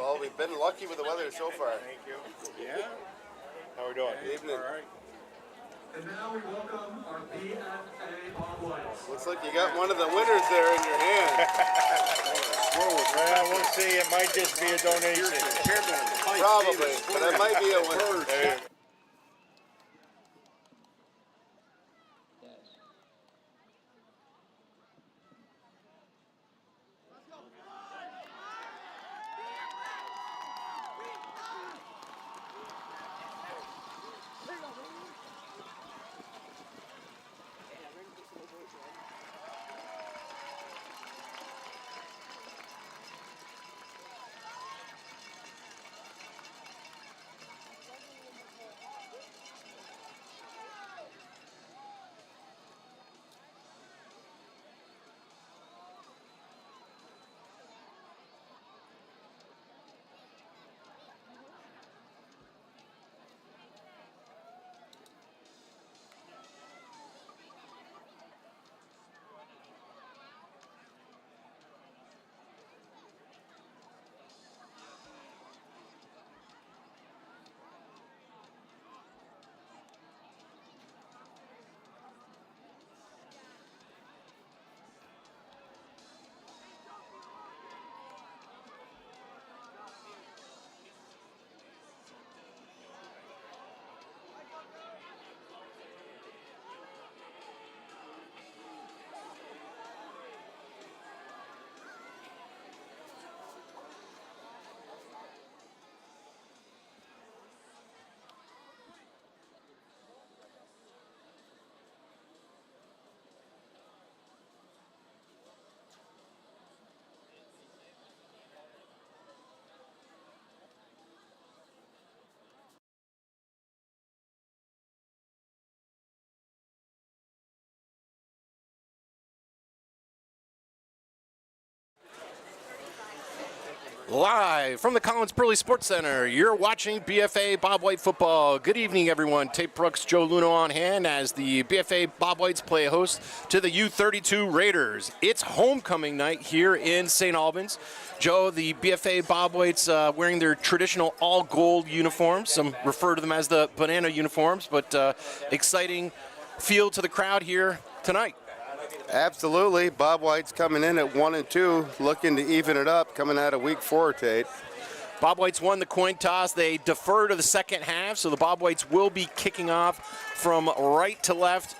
Well, we've been lucky with the weather so far. Thank you. Yeah? How are we doing? Good evening. All right. And now we welcome our BFA-St. Looks like you got one of the winners there in your hand. Well, we'll see. It might just be a donation. Probably, but it might be a winner. Live from the Collins Pearly Sports Center, you're watching BFA Bob White football. Good evening, everyone. Tate Brooks, Joe Luno on hand as the BFA Bob Whites play host to the U-32 Raiders. It's homecoming night here in St. Albans. Joe, the BFA Bob Whites wearing their traditional all-gold uniforms. Some refer to them as the banana uniforms, but exciting feel to the crowd here tonight. Absolutely. Bob White's coming in at 1-2, looking to even it up, coming out of week 4, Tate. Bob Whites won the coin toss. They defer to the second half, so the Bob Whites will be kicking off from right to left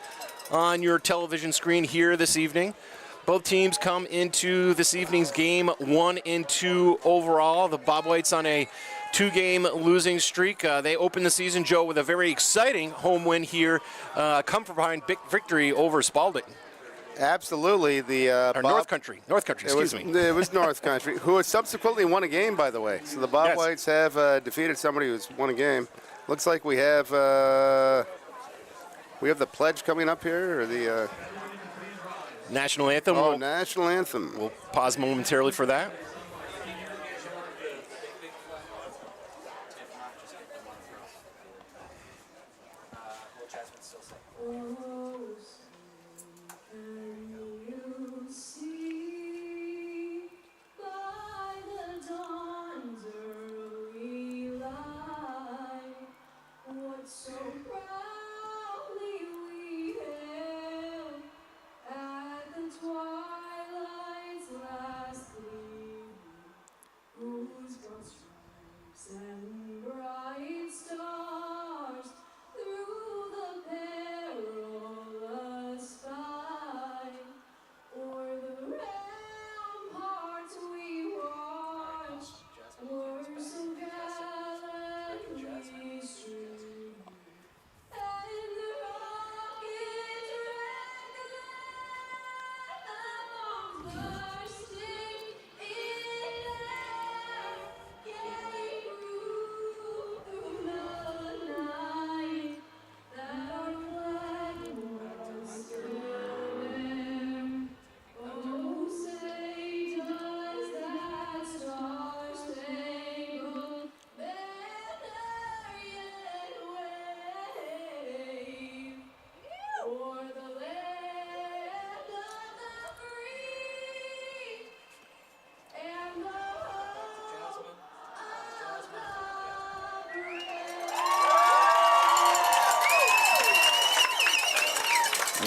on your television screen here this evening. Both teams come into this evening's game 1-2 overall. The Bob Whites on a 2-game losing streak. They opened the season, Joe, with a very exciting home win here, come from behind big victory over Spalding. Absolutely. North Country, excuse me. It was North Country, who has subsequently won a game, by the way. So the Bob Whites have defeated somebody who's won a game. Looks like we have the pledge coming up here, or the National Anthem. Oh, National Anthem. We'll pause momentarily for that. So proudly we hailed at the twilight's last gleam, whose broad stripes and bright stars through the perilous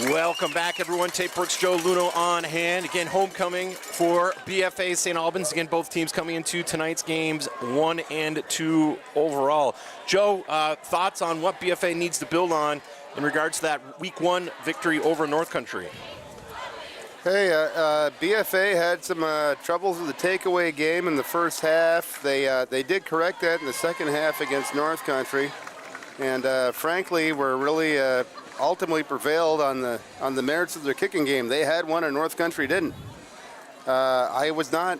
Welcome back, everyone. Tate Brooks, Joe Luno on hand. Again, homecoming for BFA-St. Albans. Again, both teams coming into tonight's games 1 and 2 overall. Joe, thoughts on what BFA needs to build on in regards to that Week 1 victory over North Country? Hey, BFA had some troubles with the takeaway game in the first half. They did correct that in the second half against North Country, and frankly, were really ultimately prevailed on the merits of their kicking game. They had one, and North Country didn't. I was not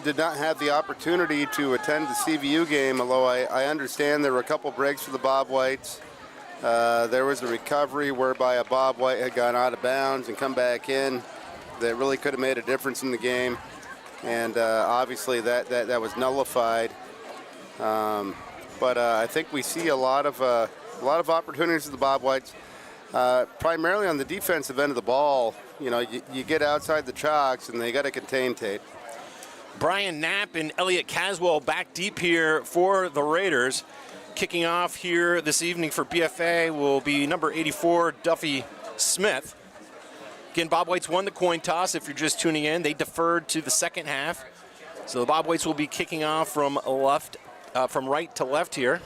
did not have the opportunity to attend the CVU game, although I understand there were a couple breaks for the Bob Whites. There was a recovery whereby a Bob White had gone out of bounds and come back in that really could have made a difference in the game, and obviously that was nullified. But I think we see a lot of opportunities for the Bob Whites, primarily on the defensive end of the ball. You know, you get outside the chalks, and they got to contain Tate. Brian Knapp and Elliot Caswell back deep here for the Raiders. Kicking off here this evening for BFA will be number 84, Duffy Smith. Again, Bob Whites won the coin toss. If you're just tuning in, they deferred to the second half. So the Bob Whites will be kicking off from right to left here,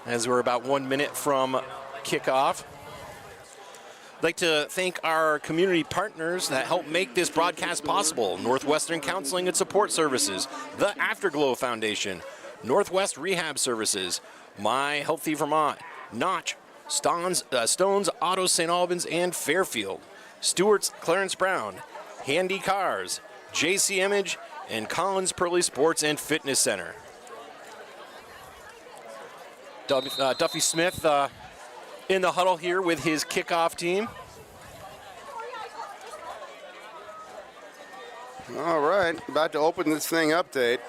as we're about 1 minute from kickoff. I'd like to thank our community partners that help make this broadcast possible. Northwestern Counseling and Support Services, the Afterglow Foundation, Northwest Rehab Services, My Healthy Vermont, Notch, Stones Auto St. Albans and Fairfield, Stewart's Clarence Brown, Handy Cars, JC Image, and Collins Pearly Sports and Fitness Center. Duffy Smith in the huddle here with his kickoff team. All right, about to open this thing up, Tate.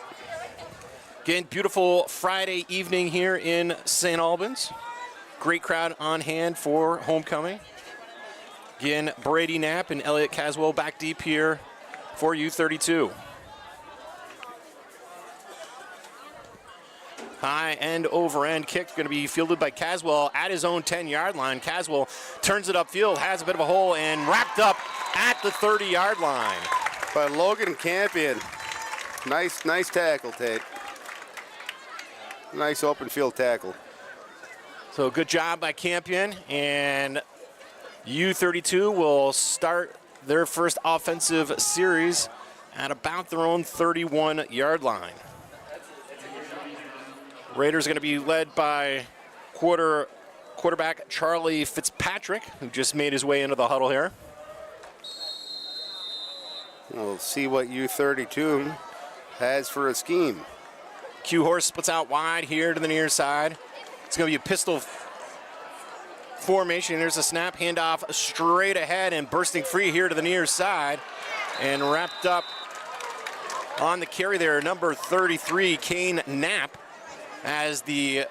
Again, beautiful Friday evening here in St. Albans. Great crowd on hand for homecoming. Again, Brady Knapp and Elliot Caswell back deep here for U-32. High end over end kick going to be fielded by Caswell at his own 10-yard line. Caswell turns it upfield, has a bit of a hole, and wrapped up at the 30-yard line. By Logan Campion. Nice tackle, Tate. Nice open field tackle. So good job by Campion, and U-32 will start their first offensive series at about their own 31-yard line. Raiders going to be led by quarterback Charlie Fitzpatrick, who just made his way into the huddle here. We'll see what U-32 has for a scheme. Q Horse splits out wide here to the near side. It's going to be a pistol formation. There's a snap, handoff straight ahead and bursting free here to the near side. And wrapped up on the carry there, number 33, Kane Knapp. As the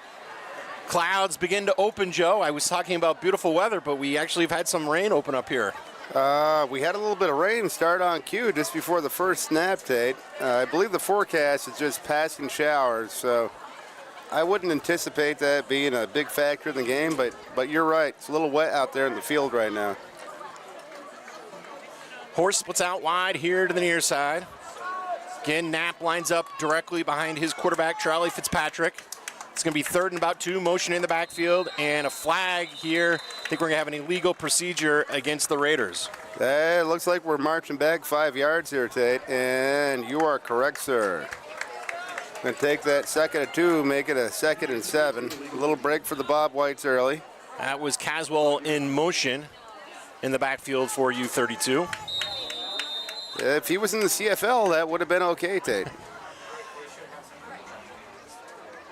clouds begin to open, Joe. I was talking about beautiful weather, but we actually have had some rain open up here. We had a little bit of rain start on cue just before the first snap, Tate. I believe the forecast is just passing showers, so I wouldn't anticipate that being a big factor in the game, but you're right. It's a little wet out there in the field right now. Horse splits out wide here to the near side. Again, Knapp lines up directly behind his quarterback, Charlie Fitzpatrick. It's going to be 3rd and about 2, motion in the backfield, and a flag here. I think we're going to have an illegal procedure against the Raiders. It looks like we're marching back 5 yards here, Tate, and you are correct, sir. Going to take that 2nd and 2, make it a 2nd and 7. A little break for the Bob Whites early. That was Caswell in motion in the backfield for U-32. If he was in the CFL, that would have been okay, Tate.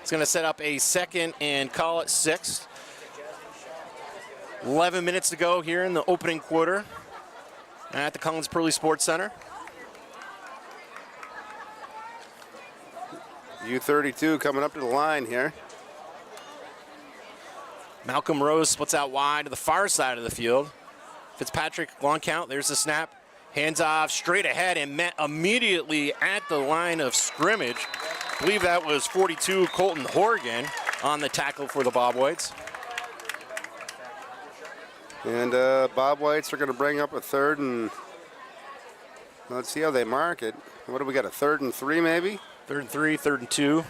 It's going to set up a 2nd and call it 6. 11 minutes to go here in the opening quarter at the Collins Pearly Sports Center. U-32 coming up to the line here. Malcolm Rose splits out wide to the far side of the field. Fitzpatrick, long count, there's the snap. Hands off straight ahead and met immediately at the line of scrimmage. I believe that was 42 Colton Horgan on the tackle for the Bob Whites. And Bob Whites are going to bring up a third and let's see how they mark it. What do we got, a 3rd and 3 maybe? 3rd and 3, 3rd and 2.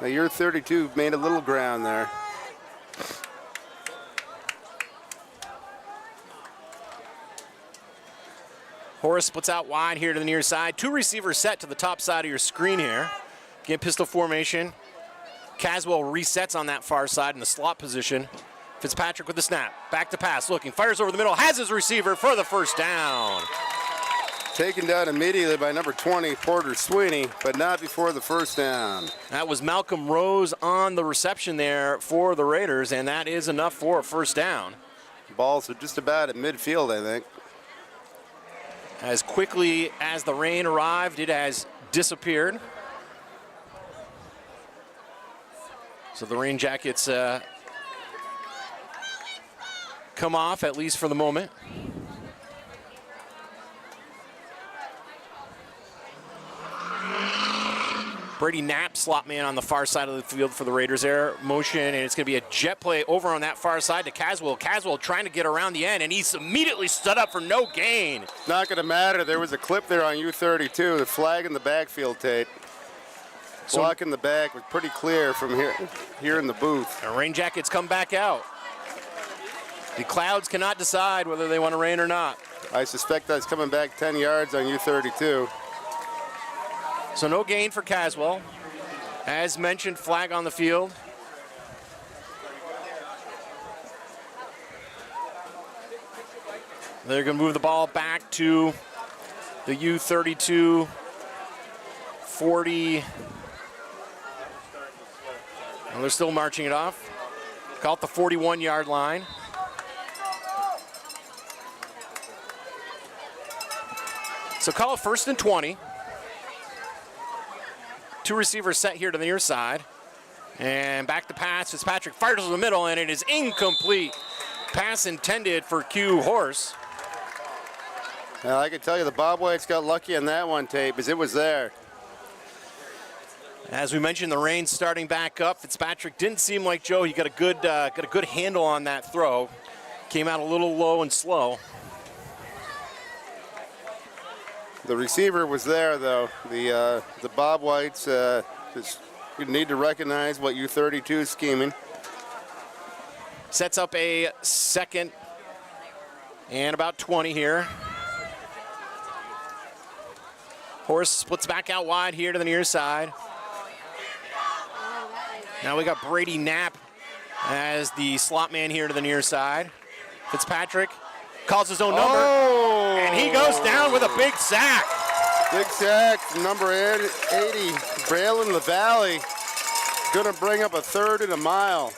Now U-32 made a little ground there. Horace splits out wide here to the near side. 2 receivers set to the top side of your screen here. Again, pistol formation. Caswell resets on that far side in the slot position. Fitzpatrick with the snap. Back to pass, looking, fires over the middle, has his receiver for the first down. Taken down immediately by number 20, Porter Sweeney, but not before the first down. That was Malcolm Rose on the reception there for the Raiders, and that is enough for a first down. Balls are just about at midfield, I think. As quickly as the rain arrived, it has disappeared. So the Rain Jackets come off, at least for the moment. Brady Knapp, slot man on the far side of the field for the Raiders there. Motion, and it's going to be a jet play over on that far side to Caswell. Caswell trying to get around the end, and he's immediately stood up for no gain. Not going to matter. There was a clip there on U-32. The flag in the backfield, Tate. Block in the back was pretty clear from here in the booth. The Rain Jackets come back out. The Clouds cannot decide whether they want to rain or not. I suspect that's coming back 10 yards on U-32. So no gain for Caswell. As mentioned, flag on the field. They're going to move the ball back to the U-32 40. Well, they're still marching it off. Call it the 41-yard line. So call it 1st and 20. 2 receivers set here to the near side. And back to pass. Fitzpatrick fires to the middle, and it is incomplete. Pass intended for Q Horse. Now, I can tell you the Bob Whites got lucky on that one, Tate, because it was there. As we mentioned, the rain's starting back up. Fitzpatrick didn't seem like Joe. He got a good handle on that throw. Came out a little low and slow. The receiver was there, though. The Bob Whites just you need to recognize what U-32 is scheming. Sets up a 2nd and about 20 here. Horse splits back out wide here to the near side. Now we got Brady Knapp as the slot man here to the near side. Fitzpatrick calls his own number, and he goes down with a big sack. Big sack from number 80, Braylon LaValle. Going to bring up a 3rd and a mile.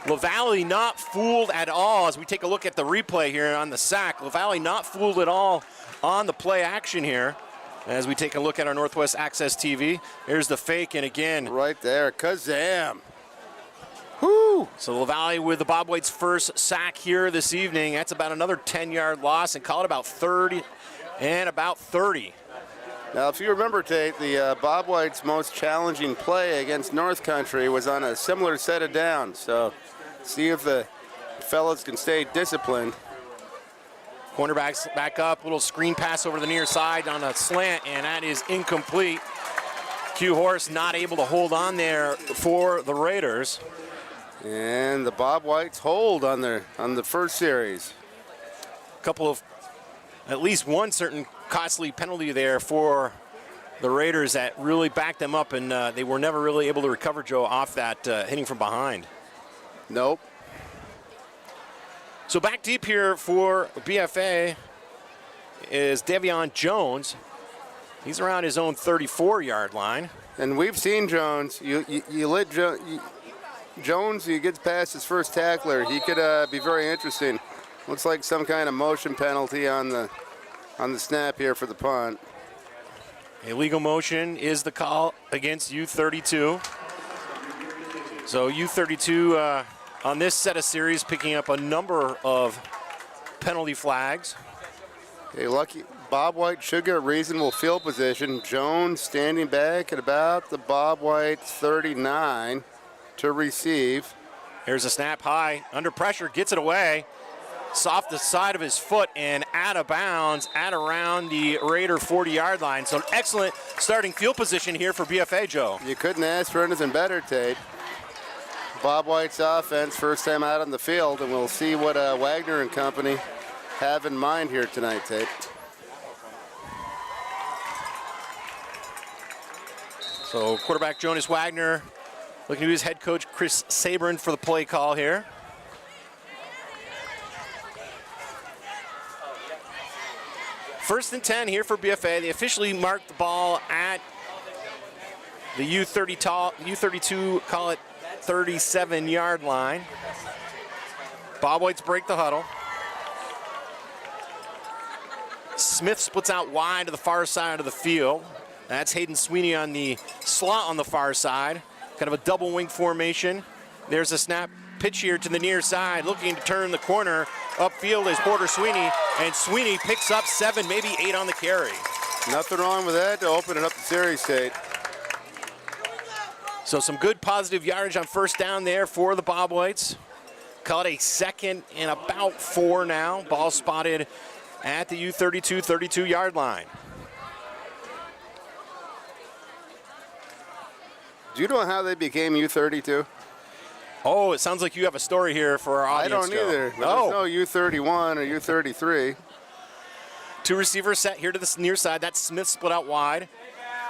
LaValle not fooled at all as we take a look at the replay here on the sack. LaValle not fooled at all on the play action here. As we take a look at our Northwest Access TV, here's the fake, and again. Right there, kazam. Whoo! So LaValle with the Bob White's first sack here this evening. That's about another 10-yard loss, and call it about 30 and about 30. Now, if you remember, Tate, the Bob White's most challenging play against North Country was on a similar set of downs. So see if the fellas can stay disciplined. Cornerbacks back up, little screen pass over the near side on a slant, and that is incomplete. Q Horse not able to hold on there for the Raiders. And the Bob Whites hold on the first series. A couple of, at least one certain costly penalty there for the Raiders that really backed them up, and they were never really able to recover, Joe, off that hitting from behind. Nope. So back deep here for BFA is Devion Jones. He's around his own 34-yard line. And we've seen Jones. You let Jones, he gets past his first tackler. He could be very interesting. Looks like some kind of motion penalty on the snap here for the punt. Illegal motion is the call against U-32. So U-32 on this set of series picking up a number of penalty flags. Hey, lucky Bob White should get reasonable field position. Jones standing back at about the Bob White 39. to receive. Here's a snap high, under pressure, gets it away. It's off the side of his foot and out of bounds at around the Raider 40-yard line. So an excellent starting field position here for BFA, Joe. You couldn't ask for anything better, Tate. Bob White's offense, first time out on the field, and we'll see what Wagner and company have in mind here tonight, Tate. So quarterback Jonas Wagner looking to use head coach Chris Sabrin for the play call here. First and 10 here for BFA. They officially marked the ball at the U-32, call it 37-yard line. Bob White's break the huddle. Smith splits out wide to the far side of the field. That's Hayden Sweeney on the slot on the far side. Kind of a double wing formation. There's a snap pitch here to the near side, looking to turn the corner. Upfield is Porter Sweeney, and Sweeney picks up 7, maybe 8 on the carry. Nothing wrong with that to open it up the series, Tate. So some good positive yardage on first down there for the Bob Whites. Call it a second and about 4 now. Ball spotted at the U-32, 32-yard line. Do you know how they became U-32? Oh, it sounds like you have a story here for our I audience. don't either. But Oh, there's no U-31 or U-33. 2 receivers set here to the near side. That's Smith split out wide.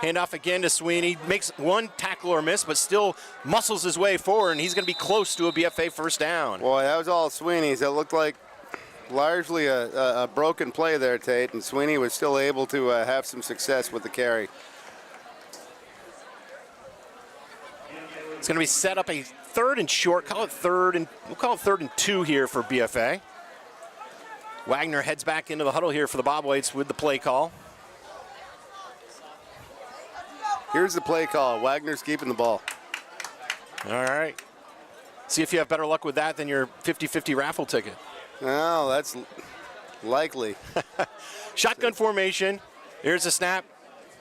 Handoff again to Sweeney. Makes one tackle or miss, but still muscles his way forward, and he's going to be close to a BFA first down. Boy, that was all Sweeney's. That looked like largely a broken play there, Tate, and Sweeney was still able to have some success with the carry. It's going to be set up a 3rd and short. We'll call it 3rd and 2 here for BFA. Wagner heads back into the huddle here for the Bob Whites with the play call. Here's the play call. Wagner's keeping the ball. All right. See if you have better luck with that than your 50-50 raffle ticket. Well, that's likely. Shotgun formation. Here's a snap.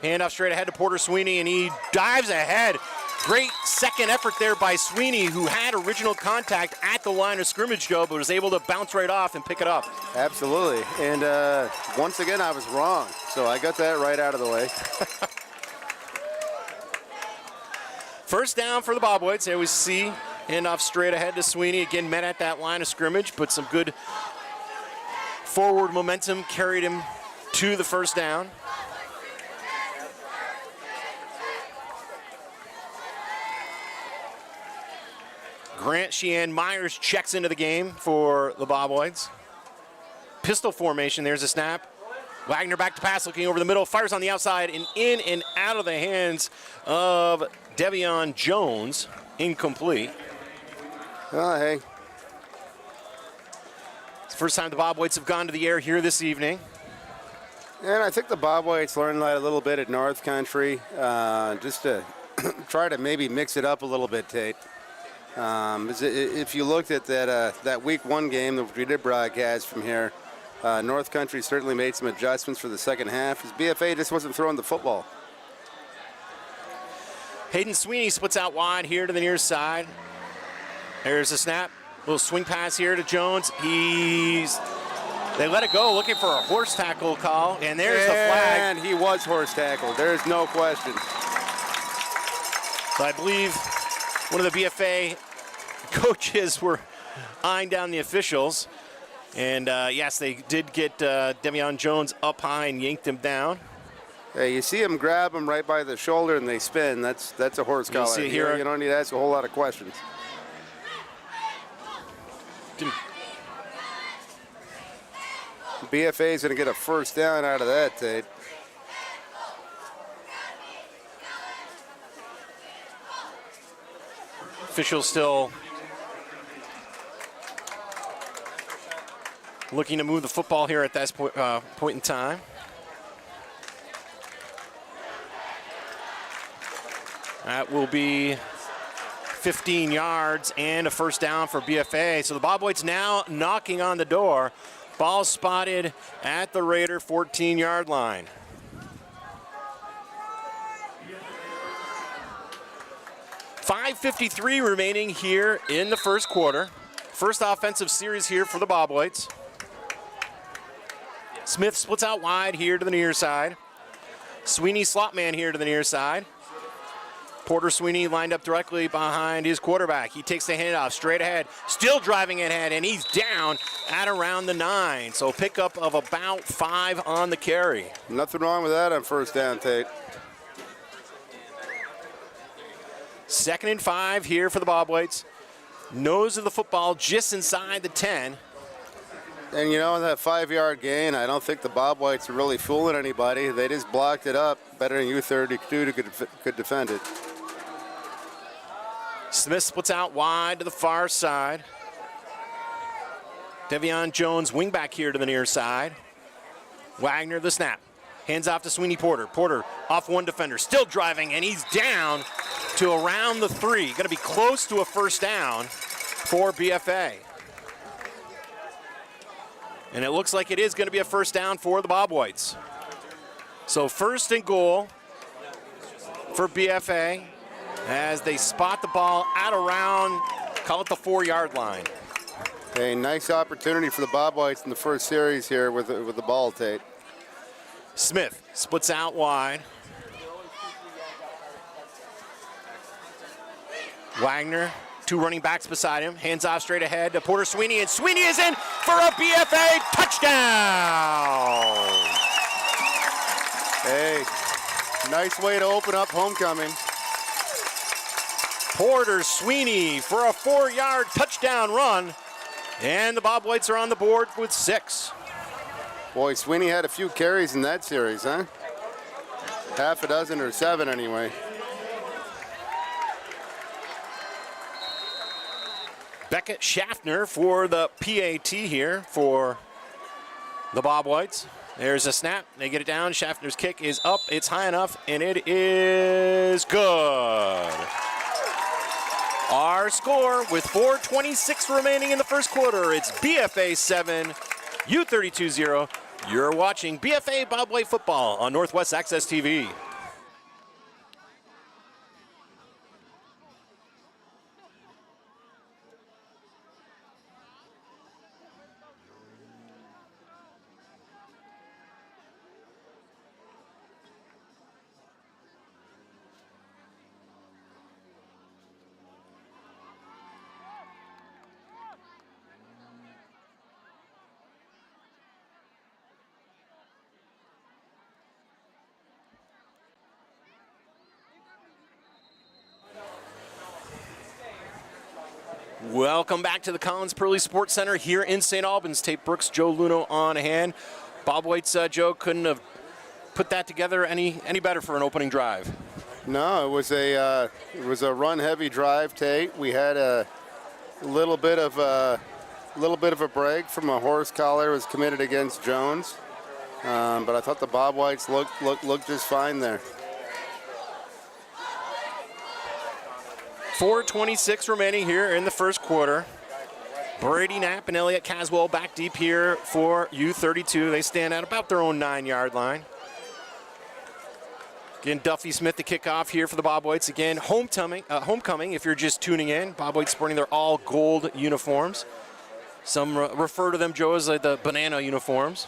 Handoff straight ahead to Porter Sweeney, and he dives ahead. Great second effort there by Sweeney, who had original contact at the line of scrimmage, Joe, but was able to bounce right off and pick it up. Absolutely. And once again, I was wrong. So I got that right out of the way. First down for the Bob Whites. There we see handoff straight ahead to Sweeney. Again, met at that line of scrimmage, but some good forward momentum carried him to the first down. Grant Sheehan Myers checks into the game for the Bob Whites. Pistol formation, there's a snap. Wagner back to pass, looking over the middle, fires on the outside, and in and out of the hands of Devion Jones. Incomplete. Oh, hey. It's the first time the Bob Whites have gone to the air here this evening. And I think the Bob Whites learned that a little bit at North Country, just to try to maybe mix it up a little bit, Tate. If you looked at that week 1 game that we did broadcast from here, North Country certainly made some adjustments for the second half. His BFA just wasn't throwing the football. Hayden Sweeney splits out wide here to the near side. There's a snap. Little swing pass here to Jones. They let it go, looking for a horse tackle call, and there's the flag. And he was horse tackled. There's no question. So I believe one of the BFA coaches were eyeing down the officials. And yes, they did get Devion Jones up high and yanked him down. Hey, you see him grab him right by the shoulder and they spin. That's a horse collar. see it here. You don't need to ask a whole lot of questions. BFA is going to get a first down out of that, Tate. Officials still looking to move the football here at this point in time. That will be 15 yards and a first down for BFA. So the Bob Whites now knocking on the door. Ball spotted at the Raider 14-yard line. 5:53 remaining here in the first quarter. First offensive series here for the Bob Whites. Smith splits out wide here to the near side. Sweeney slot man here to the near side. Porter Sweeney lined up directly behind his quarterback. He takes the handoff straight ahead, still driving ahead, and he's down at around the 9. So pickup of about 5 on the carry. Nothing wrong with that on first down, Tate. 2nd and 5 here for the Bob Whites. Nose of the football just inside the 10. And you know, that 5-yard gain, I don't think the Bob Whites are really fooling anybody. They just blocked it up better than U-32 could defend it. Smith splits out wide to the far side. Devion Jones, wingback here to the near side. Wagner, the snap. Hands off to Sweeney Porter. Porter off one defender, still driving, and he's down to around the 3. Going to be close to a first down for BFA. And it looks like it is going to be a first down for the Bob Whites. So 1st and goal for BFA as they spot the ball at around, call it the 4-yard line. A nice opportunity for the Bob Whites in the first series here with the ball, Tate. Smith splits out wide. Wagner, 2 running backs beside him, hands off straight ahead to Porter Sweeney, and Sweeney is in for a BFA touchdown! Hey, nice way to open up homecoming. Porter Sweeney for a 4-yard touchdown run, and the Bob Whites are on the board with 6. Boy, Sweeney had a few carries in that series, huh? Half a dozen or 7 anyway. Beckett Schaffner for the PAT here for the Bob Whites. There's a snap. They get it down. Schaffner's kick is up. It's high enough, and it is good. Our score with 4:26 remaining in the first quarter. It's BFA 7, U-32 0. You're watching BFA Bob White football on Northwest Access TV. Welcome back to the Collins Pearly Sports Center here in St. Albans. Tate Brooks, Joe Luno on hand. Bob White's Joe couldn't have put that together any better for an opening drive. No, it was a run-heavy drive, Tate. We had a little bit of a break from a horse collar was committed against Jones, but I thought the Bob Whites looked just fine there. 4:26 remaining here in the first quarter. Brady Knapp and Elliott Caswell back deep here for U-32. They stand at about their own 9-yard line. Again, Duffy Smith the kickoff here for the Bob Whites. Again, homecoming if you're just tuning in. Bob Whites sporting their all gold uniforms. Some refer to them, Joe, as like the banana uniforms.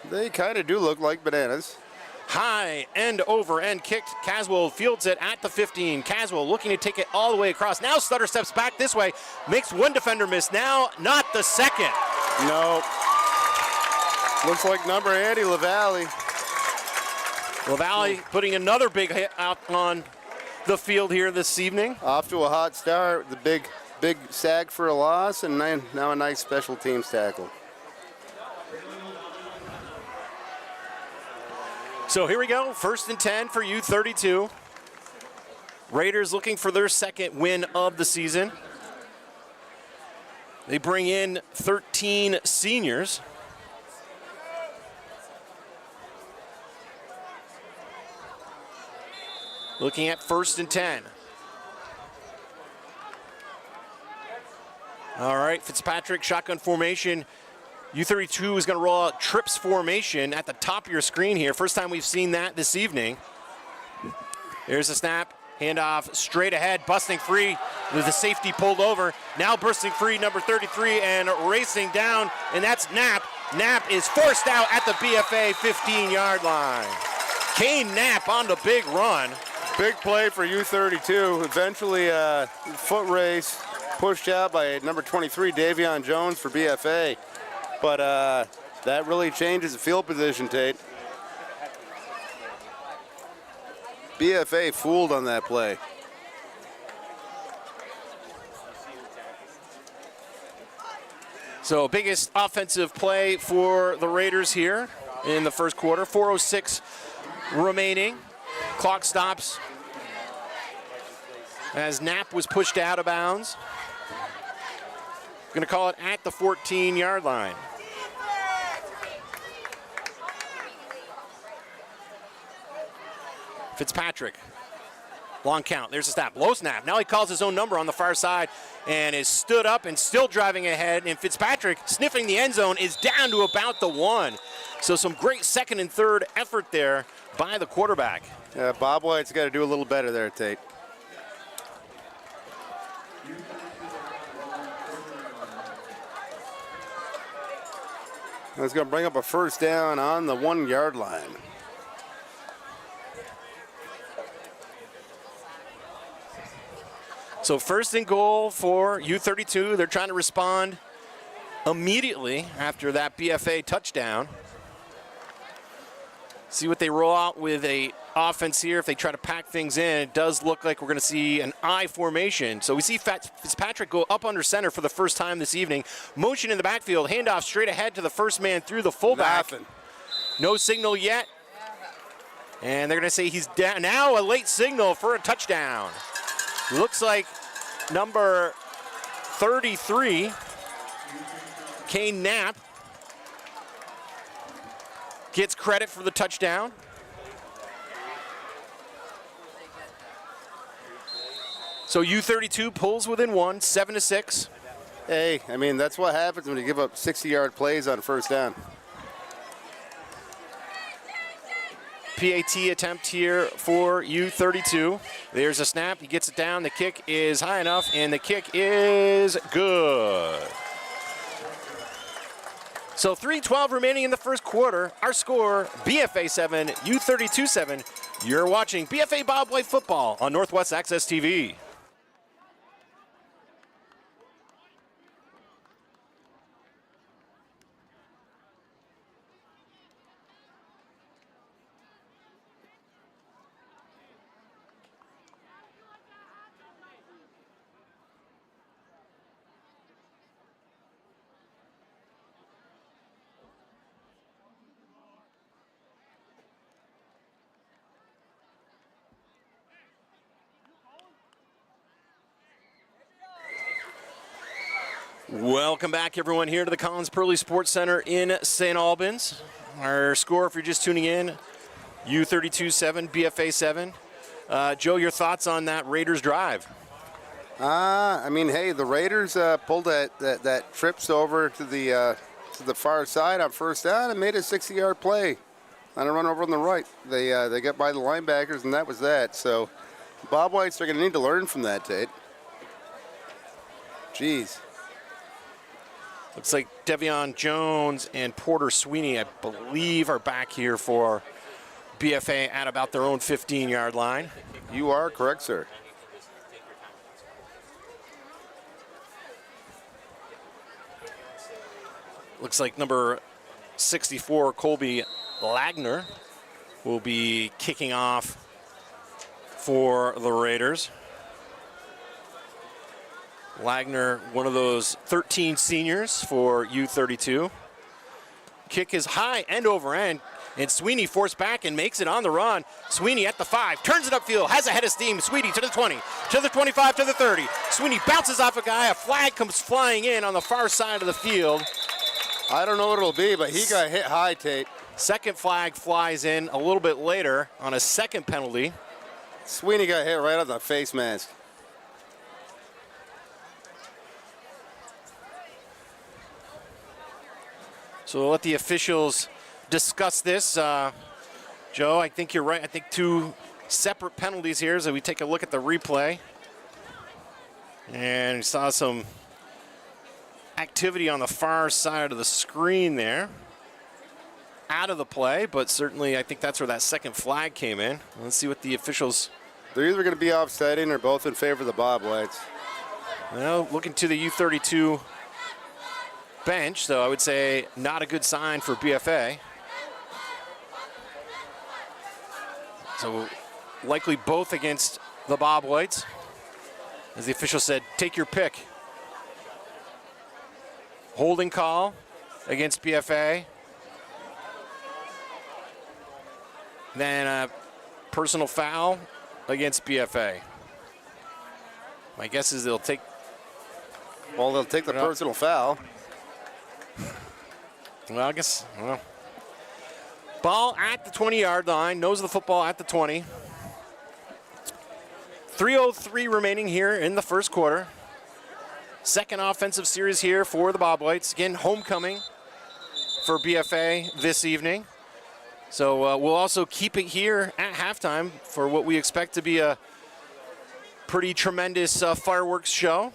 They kind of do look like bananas. High end over end kicked. Caswell fields it at the 15. Caswell looking to take it all the way across. Now Sutter steps back this way, makes one defender miss. Now not the second. No. Looks like number Andy LaValle. LaValle putting another big hit out on the field here this evening. Off to a hot start. The big sack for a loss, and now a nice special teams tackle. So here we go, 1st and 10 for U-32. Raiders looking for their second win of the season. They bring in 13 seniors. Looking at 1st and 10. All right, Fitzpatrick, shotgun formation. U-32 is going to roll out trips formation at the top of your screen here. First time we've seen that this evening. There's a snap. Handoff straight ahead, busting free with the safety pulled over. Now bursting free, number 33, and racing down, and that's Knapp. Knapp is forced out at the BFA 15-yard line. Kane Knapp on the big run. Big play for U-32. Eventually, foot race pushed out by number 23, Davion Jones for BFA. But that really changes the field position, Tate. BFA fooled on that play. So biggest offensive play for the Raiders here in the first quarter. 4:06 remaining. Clock stops as Knapp was pushed out of bounds. Going to call it at the 14-yard line. Fitzpatrick, long count, there's a snap, low snap. Now he calls his own number on the far side and is stood up and still driving ahead, and Fitzpatrick, sniffing the end zone, is down to about the 1. So some great second and third effort there by the quarterback. Yeah, Bob White's got to do a little better there, Tate. That's going to bring up a first down on the 1-yard line. So first and goal for U-32. They're trying to respond immediately after that BFA touchdown. See what they roll out with a offense here. If they try to pack things in, it does look like we're going to see an I formation. So we see Fitzpatrick go up under center for the first time this evening. Motion in the backfield, handoff straight ahead to the first man through the fullback. Nothing. No signal yet. And they're going to say he's down. Now a late signal for a touchdown. Looks like number 33, Kane Knapp, gets credit for the touchdown. So U-32 pulls within 1, 7-6. Hey, I mean, that's what happens when you give up 60-yard plays on first down. PAT attempt here for U-32. There's a snap, he gets it down, the kick is high enough, and the kick is good. So 3:12 remaining in the first quarter. Our score, BFA 7, U-32 7. You're watching BFA Bob White football on Northwest Access TV. Welcome back, everyone, here to the Collins Pearly Sports Center in St. Albans. Our score, if you're just tuning in, U-32 7, BFA 7. Joe, your thoughts on that Raiders drive? I mean, hey, the Raiders pulled that trips over to the far side on first down and made a 60-yard play on a run over on the right. They got by the linebackers, and that was that. So Bob White's are going to need to learn from that, Tate. Jeez. Looks like Davion Jones and Porter Sweeney, I believe, are back here for BFA at about their own 15-yard line. You are correct, sir. Looks like number 64, Colby Lagner, will be kicking off for the Raiders. Lagner, one of those 13 seniors for U-32. Kick is high and over end, and Sweeney forced back and makes it on the run. Sweeney at the 5, turns it upfield, has a head of steam. Sweeney to the 20, to the 25, to the 30. Sweeney bounces off a guy, a flag comes flying in on the far side of the field. I don't know what it'll be, but he got hit high, Tate. Second flag flies in a little bit later on a second penalty. Sweeney got hit right on the face mask. So we'll let the officials discuss this. Joe, I think you're right. I think 2 separate penalties here as we take a look at the replay. And we saw some activity on the far side of the screen there. Out of the play, but certainly I think that's where that second flag came in. Let's see what the officials... They're either going to be offsiding or both in favor of the Bob Whites. Well, looking to the U-32 bench, so I would say not a good sign for BFA. So likely both against the Bob Whites. As the official said, take your pick. Holding call against BFA. Then a personal foul against BFA. My guess is they'll take... Well, they'll take the personal foul. Well, I guess, well. Ball at the 20-yard line, nose of the football at the 20. 3:03 remaining here in the first quarter. Second offensive series here for the Bob Whites. Again, homecoming for BFA this evening. So we'll also keep it here at halftime for what we expect to be a pretty tremendous fireworks show.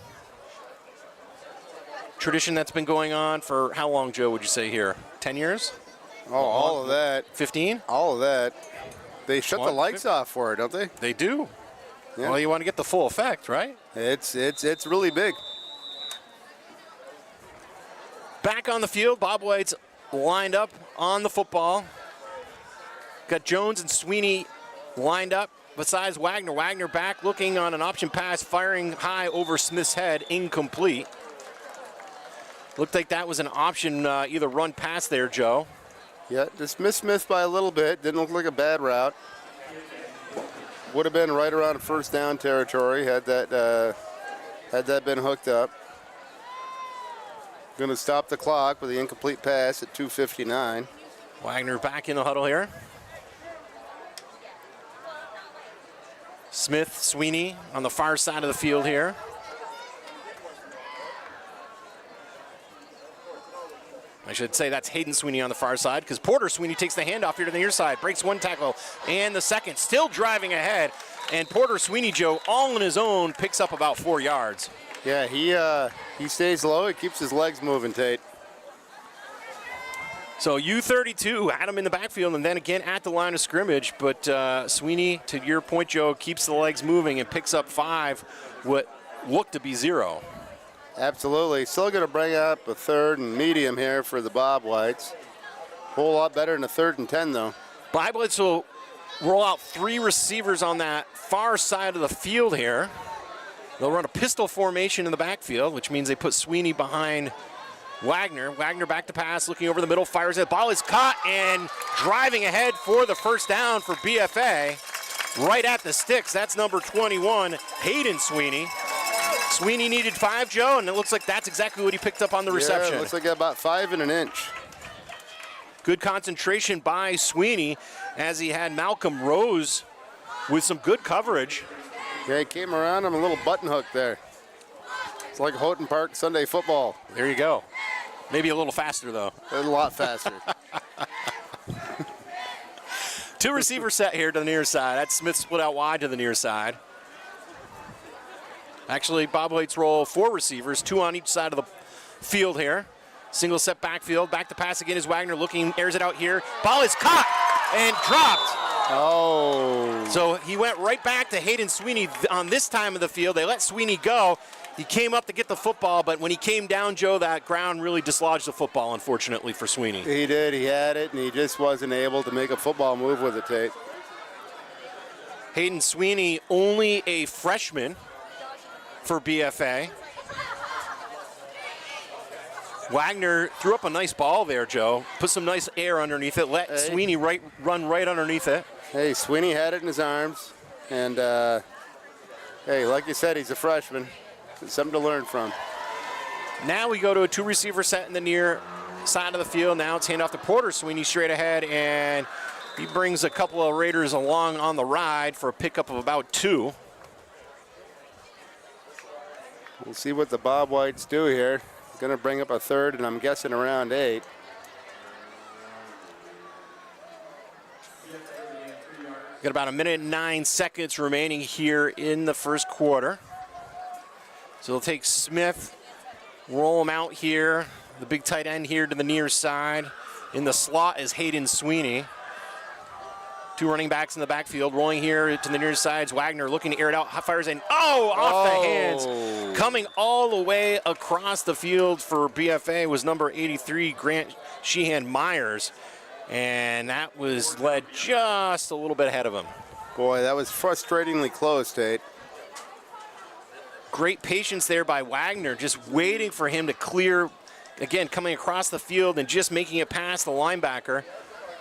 Tradition that's been going on for how long, Joe, would you say here? 10 years? Oh, all of that. 15? All of that. They shut the lights off for it, don't they? They do. Yeah. Well, you want to get the full effect, right? It's really big. Back on the field, Bob White's lined up on the football. Got Jones and Sweeney lined up besides Wagner. Wagner back looking on an option pass, firing high over Smith's head, incomplete. Looked like that was an option either run pass there, Joe. Yeah, just missed Smith by a little bit. Didn't look like a bad route. Would have been right around first down territory had that been hooked up. Going to stop the clock with the incomplete pass at 2:59. Wagner back in the huddle here. Smith, Sweeney on the far side of the field here. I should say that's Hayden Sweeney on the far side because Porter Sweeney takes the handoff here to the near side, breaks one tackle, and the second, still driving ahead. And Porter Sweeney, Joe, all on his own, picks up about 4 yards. Yeah, he stays low. He keeps his legs moving, Tate. So U-32 had him in the backfield and then again at the line of scrimmage. But Sweeney, to your point, Joe, keeps the legs moving and picks up 5, what looked to be 0. Absolutely. Still going to bring up a third and medium here for the Bob Whites. Whole lot better than a 3rd and 10, though. Bob Whites will roll out 3 receivers on that far side of the field here. They'll run a pistol formation in the backfield, which means they put Sweeney behind Wagner. Wagner back to pass, looking over the middle, fires it. Ball is caught and driving ahead for the first down for BFA. Right at the sticks, that's number 21, Hayden Sweeney. Sweeney needed 5, Joe, and it looks like that's exactly what he picked up on the reception. Yeah, looks like about 5 and an inch. Good concentration by Sweeney as he had Malcolm Rose with some good coverage. Yeah, he came around him a little button hook there. It's like Houghton Park Sunday football. There you go. Maybe a little faster, though. A lot faster. 2 receiver set here to the near side. That's Smith split out wide to the near side. Actually, Bob White's roll 4 receivers, 2 on each side of the field here. Single set backfield. Back to pass again is Wagner looking, airs it out here. Ball is caught and dropped. Oh. So he went right back to Hayden Sweeney on this time of the field. They let Sweeney go. He came up to get the football, but when he came down, Joe, that ground really dislodged the football, unfortunately, for Sweeney. He did. He had it, and he just wasn't able to make a football move with it, Tate. Hayden Sweeney, only a freshman for BFA. Wagner threw up a nice ball there, Joe. Put some nice air underneath it. Let Sweeney run right underneath it. Hey, Sweeney had it in his arms. And, hey, like you said, he's a freshman. Something to learn from. Now we go to a 2 receiver set in the near side of the field. Now it's handoff to Porter Sweeney straight ahead. And he brings a couple of Raiders along on the ride for a pickup of about 2. We'll see what the Bob Whites do here. Going to bring up a 3rd, and I'm guessing around 8. Got about 1:09 remaining here in the first quarter. So they'll take Smith, roll him out here. The big tight end here to the near side. In the slot is Hayden Sweeney. Two running backs in the backfield. Rolling here to the near sides. Wagner looking to air it out. Fires in. Oh, off the hands. Coming all the way across the field for BFA was number 83, Grant Sheehan-Myers. And that was led just a little bit ahead of him. Boy, that was frustratingly close, Tate. Great patience there by Wagner, just waiting for him to clear, again, coming across the field and just making it past the linebacker,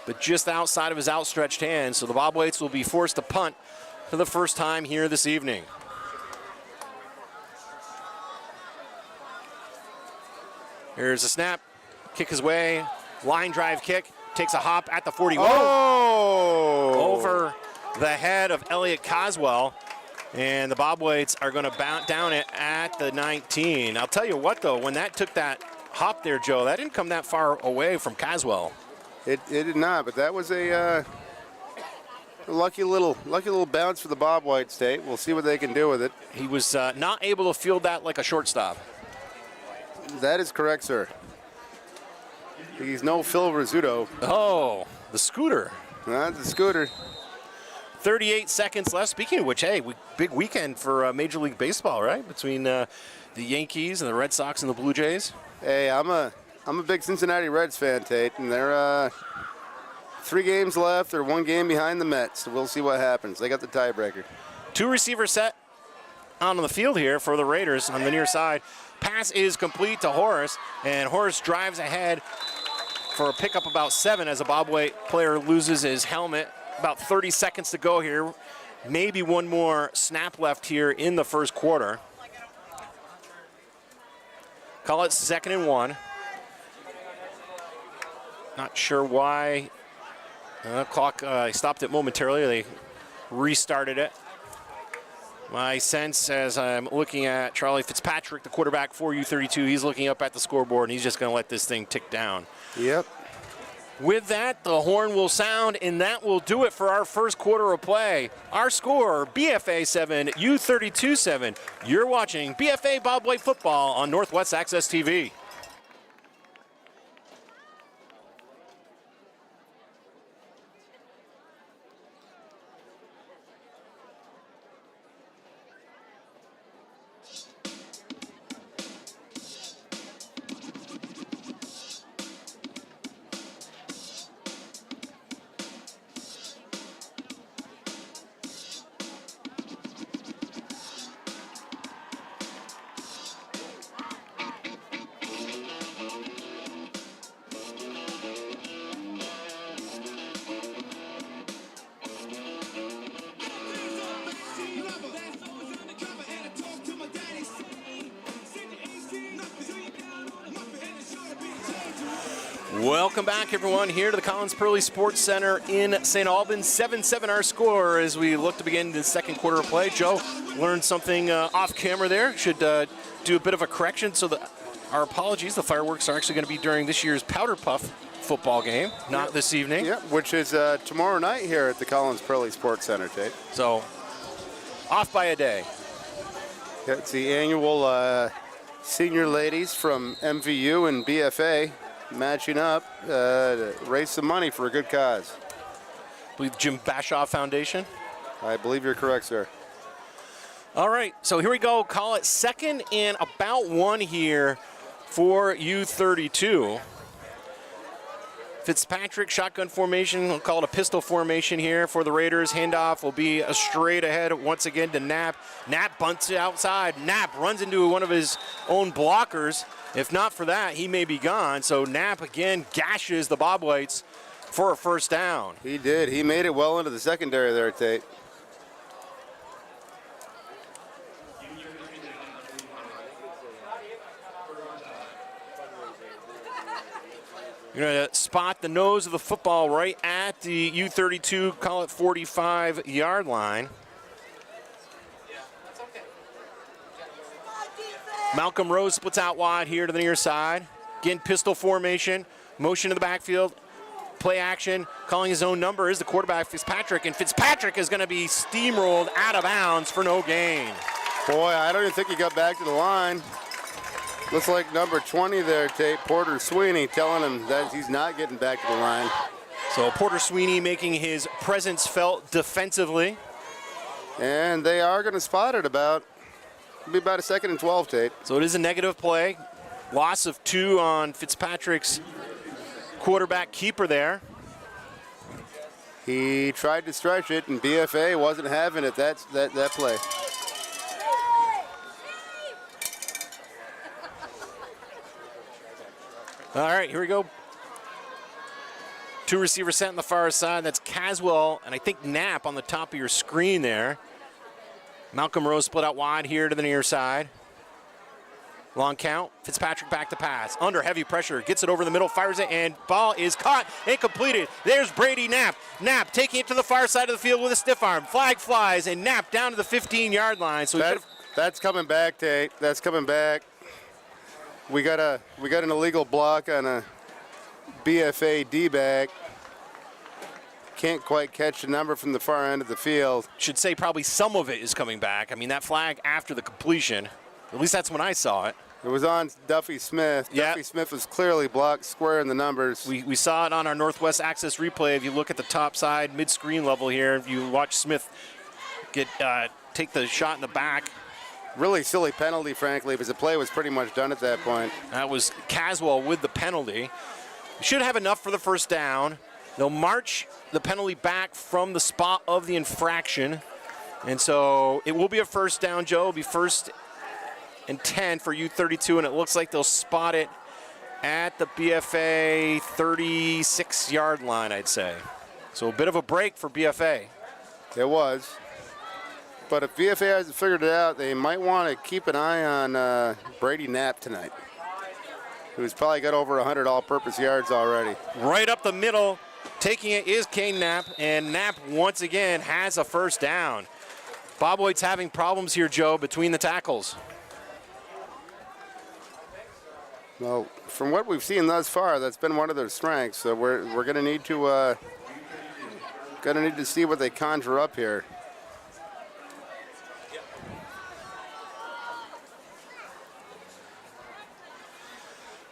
but just outside of his outstretched hand. So the Bobwhites will be forced to punt for the first time here this evening. Here's a snap, kick his way, line drive kick. Takes a hop at the 41. Oh! Over the head of Elliott Coswell. And the Bobwhites are going to bounce down it at the 19. I'll tell you what, though, when that took that hop there, Joe, that didn't come that far away from Coswell. It did not, but that was a lucky little bounce for the Bobwhite State. We'll see what they can do with it. He was not able to field that like a shortstop. That is correct, sir. He's no Phil Rizzuto. Oh, the scooter. Not the scooter. 38 seconds left. Speaking of which, hey, big weekend for Major League Baseball, right? Between the Yankees and the Red Sox and the Blue Jays. Hey, I'm a big Cincinnati Reds fan, Tate, and they're 3 games left. They're 1 game behind the Mets, so we'll see what happens. They got the tiebreaker. 2 receivers set on the field here for the Raiders on the near side. Pass is complete to Horace, and Horace drives ahead for a pickup about 7 as a Bobwhite player loses his helmet. About 30 seconds to go here. Maybe one more snap left here in the first quarter. Call it 2nd and 1. Not sure why. Clock stopped it momentarily. They restarted it. My sense, as I'm looking at Charlie Fitzpatrick, the quarterback for U-32, he's looking up at the scoreboard, and he's just going to let this thing tick down. Yep. With that, the horn will sound, and that will do it for our first quarter of play. Our score, BFA 7, U-32 7. You're watching BFA Bobwhite football on Northwest Access TV. Welcome back, everyone, here to the Collins Pearly Sports Center in St. Albans. 7-7 our score as we look to begin the second quarter of play. Joe learned something off camera there. Should do a bit of a correction. So our apologies. The fireworks are actually going to be during this year's Powder Puff football game, not this evening. Yep, which is tomorrow night here at the Collins Pearly Sports Center, Tate. So off by a day. Yeah, it's the annual senior ladies from MVU and BFA matching up to raise some money for a good cause. I believe Jim Bashaw Foundation. I believe you're correct, sir. All right, so here we go. Call it 2nd and about 1 here for U-32. Fitzpatrick, shotgun formation. We'll call it a pistol formation here for the Raiders. Handoff will be a straight ahead once again to Knapp. Knapp bunts it outside. Knapp runs into one of his own blockers. If not for that, he may be gone. So Knapp again gashes the Bobwhites for a first down. He did. He made it well into the secondary there, Tate. You're going to spot the nose of the football right at the U-32, call it 45-yard line. Malcolm Rose splits out wide here to the near side. Again, pistol formation, motion to the backfield. Play action, calling his own number is the quarterback, Fitzpatrick, and Fitzpatrick is going to be steamrolled out of bounds for no gain. Boy, I don't even think he got back to the line. Looks like number 20 there, Tate, Porter Sweeney, telling him that he's not getting back to the line. So Porter Sweeney making his presence felt defensively. And they are going to spot it it'll be about a 2nd and 12, Tate. So it is a negative play. Loss of 2 on Fitzpatrick's quarterback keeper there. He tried to stretch it, and BFA wasn't having it, that play. All right, here we go. 2 receivers set on the far side. That's Caswell and I think Knapp on the top of your screen there. Malcolm Rose split out wide here to the near side. Long count. Fitzpatrick back to pass. Under heavy pressure. Gets it over the middle. Fires it. And ball is caught and completed. There's Brady Knapp. Knapp taking it to the far side of the field with a stiff arm. Flag flies. And Knapp down to the 15-yard line. So that's coming back, Tate. That's coming back. We got an illegal block on a BFA D-back. Can't quite catch the number from the far end of the field. Should say probably some of it is coming back. I mean, that flag after the completion, at least that's when I saw it. It was on Duffy Smith. Yep. Duffy Smith was clearly blocked square in the numbers. We saw it on our Northwest Access replay. If you look at the top side, mid-screen level here, if you watch Smith take the shot in the back. Really silly penalty, frankly, because the play was pretty much done at that point. That was Caswell with the penalty. Should have enough for the first down. They'll march the penalty back from the spot of the infraction. And so it will be a first down, Joe. It'll be 1st and 10 for U-32, and it looks like they'll spot it at the BFA 36-yard line, I'd say. So a bit of a break for BFA. It was. But if BFA hasn't figured it out, they might want to keep an eye on Brady Knapp tonight, who's probably got over 100 all-purpose yards already. Right up the middle, taking it is Kane Knapp, and Knapp once again has a first down. Bob White's having problems here, Joe, between the tackles. Well, from what we've seen thus far, that's been one of their strengths. So we're going to need to see what they conjure up here.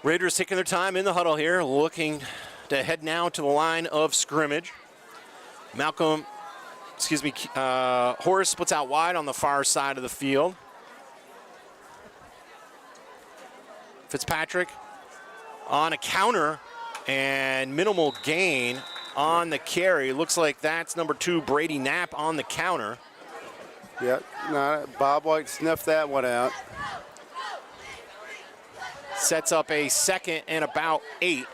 Raiders taking their time in the huddle here, looking to head now to the line of scrimmage. Horace splits out wide on the far side of the field. Fitzpatrick on a counter and minimal gain on the carry. Looks like that's number 2, Brady Knapp on the counter. Yep, Bob White sniffed that one out. Sets up a 2nd and about 8.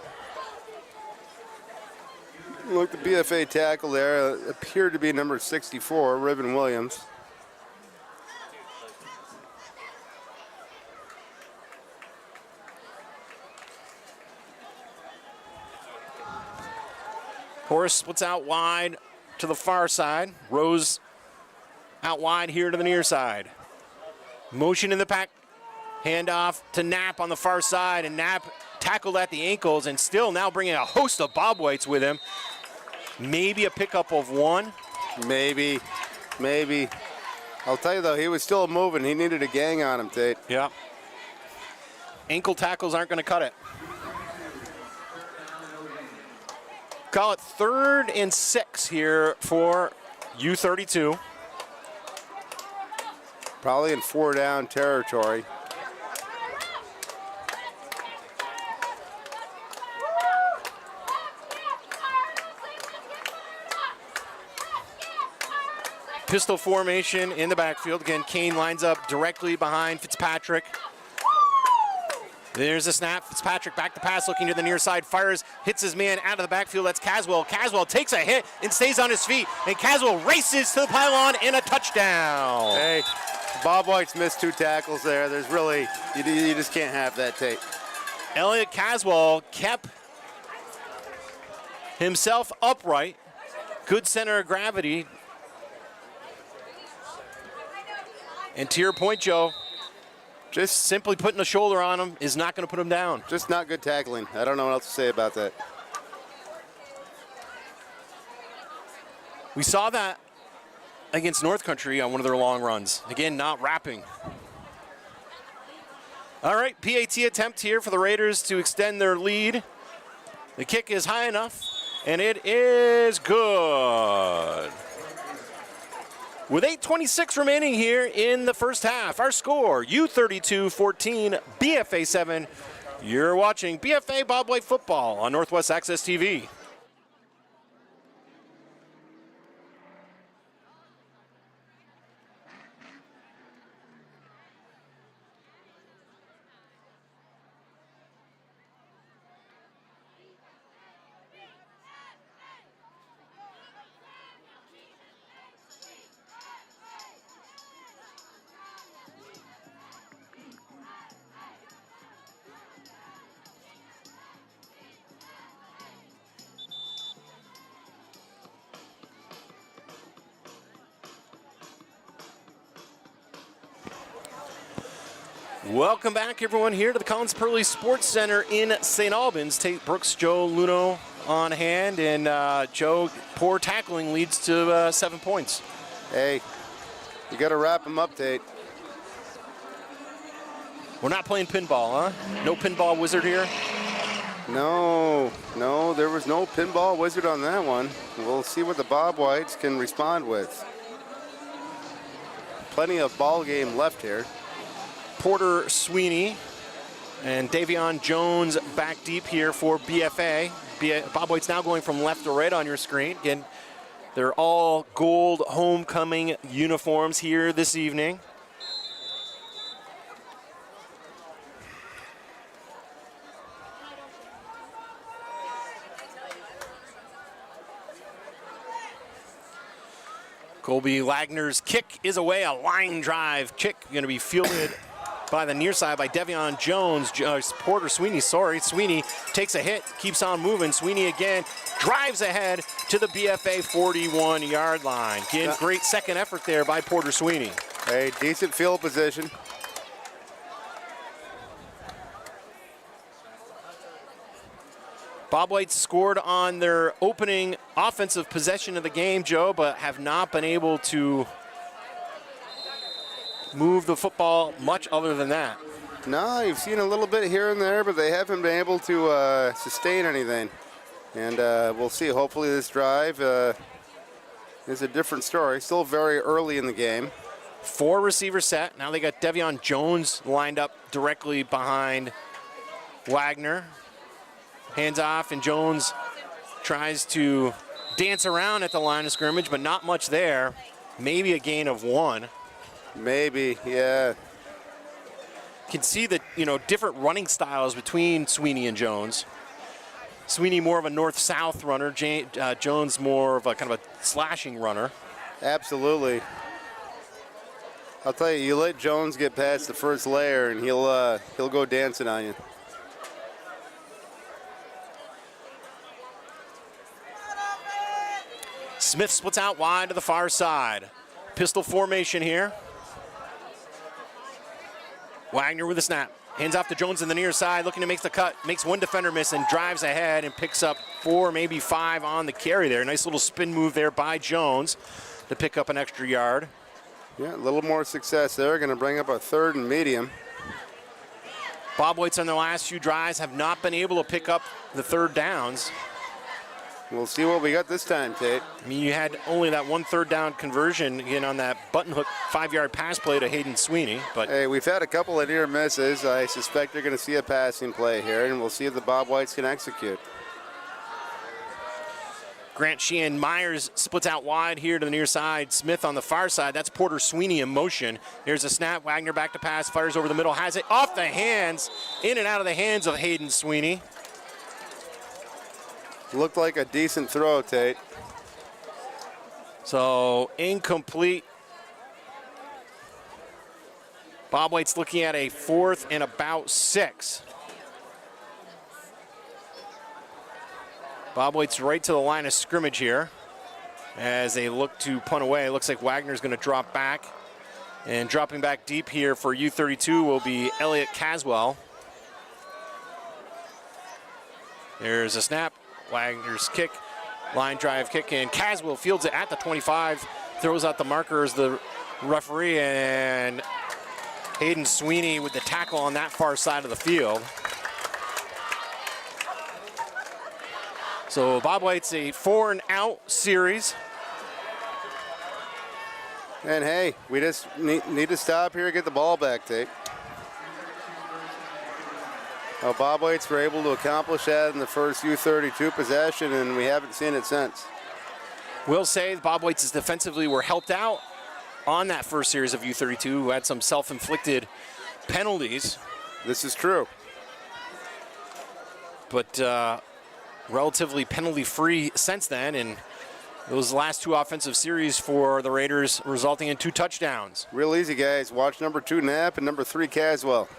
Look, the BFA tackle there appeared to be number 64, Riven Williams. Horace splits out wide to the far side. Rose out wide here to the near side. Motion in the pack. Handoff to Knapp on the far side, and Knapp tackled at the ankles and still now bringing a host of Bob Whites with him. Maybe a pickup of 1. Maybe. I'll tell you, though, he was still moving. He needed a gang on him, Tate. Yeah. Ankle tackles aren't going to cut it. Call it 3rd and 6 here for U-32. Probably in 4-down territory. Pistol formation in the backfield. Again, Kane lines up directly behind Fitzpatrick. There's a snap. Fitzpatrick back to pass, looking to the near side. Fires, hits his man out of the backfield. That's Caswell. Caswell takes a hit and stays on his feet. And Caswell races to the pylon and a touchdown. Hey, Bob White's missed 2 tackles there. There's really, you just can't have that, Tate. Elliott Caswell kept himself upright. Good center of gravity. And to your point, Joe, just simply putting a shoulder on him is not going to put him down. Just not good tackling. I don't know what else to say about that. We saw that against North Country on one of their long runs. Again, not wrapping. All right, PAT attempt here for the Raiders to extend their lead. The kick is high enough, and it is good. With 8:26 remaining here in the first half, our score, U-32 14, BFA 7. You're watching BFA Bob White Football on Northwest Access TV. Welcome back, everyone, here to the Collins Pearly Sports Center in St. Albans. Tate Brooks, Joe Luno on hand, and Joe, poor tackling leads to 7 points. Hey, you got to wrap them up, Tate. We're not playing pinball, huh? No pinball wizard here? No, there was no pinball wizard on that one. We'll see what the Bob Whites can respond with. Plenty of ball game left here. Porter Sweeney and Davion Jones back deep here for BFA. Bob White's now going from left to right on your screen. Again, they're all gold homecoming uniforms here this evening. Colby Wagner's kick is away, a line drive kick going to be fielded by the near side by Davion Jones. Porter Sweeney, Sweeney takes a hit, keeps on moving. Sweeney again drives ahead to the BFA 41-yard line. Again, great second effort there by Porter Sweeney. Hey, decent field position. Bob White scored on their opening offensive possession of the game, Joe, but have not been able to move the football much other than that. No, you've seen a little bit here and there, but they haven't been able to sustain anything. And we'll see. Hopefully this drive is a different story. Still very early in the game. 4 receiver set. Now they got Davion Jones lined up directly behind Wagner. Hands off, and Jones tries to dance around at the line of scrimmage, but not much there. Maybe a gain of 1. Maybe, yeah. Can see the different running styles between Sweeney and Jones. Sweeney more of a north-south runner. Jones more of a kind of a slashing runner. Absolutely. I'll tell you, you let Jones get past the first layer, and he'll go dancing on you. Smith splits out wide to the far side. Pistol formation here. Wagner with a snap. Hands off to Jones in the near side, looking to make the cut. Makes one defender miss and drives ahead and picks up 4, maybe 5 on the carry there. Nice little spin move there by Jones to pick up an extra yard. Yeah, a little more success there. Going to bring up a 3rd and medium. Bob White's on their last few drives have not been able to pick up the 3rd downs. We'll see what we got this time, Tate. I mean, you had only that 1 3rd down conversion again on that button hook 5-yard pass play to Hayden Sweeney. But hey, we've had a couple of near misses. I suspect you're going to see a passing play here, and we'll see if the Bob Whites can execute. Grant Sheehan Myers splits out wide here to the near side. Smith on the far side. That's Porter Sweeney in motion. Here's a snap. Wagner back to pass. Fires over the middle. Has it off the hands. In and out of the hands of Hayden Sweeney. Looked like a decent throw, Tate. So incomplete. Bob White's looking at a 4th and about 6. Bob White's right to the line of scrimmage here as they look to punt away. Looks like Wagner's going to drop back. And dropping back deep here for U-32 will be Elliott Caswell. There's a snap. Wagner's kick Line drive kick, and Caswell fields it at the 25, throws out the markers, the referee, and Hayden Sweeney with the tackle on that far side of the field. So Bob White's a 4-and-out series. And hey, we just need to stop here and get the ball back, Tate. Well, Bob Whites were able to accomplish that in the first U-32 possession, and we haven't seen it since. We'll say the Bob Whites defensively were helped out on that first series of U-32, who had some self-inflicted penalties. This is true. But relatively penalty-free since then, and those last two offensive series for the Raiders resulting in 2 touchdowns. Real easy, guys. Watch number 2, Knapp, and number 3, Caswell.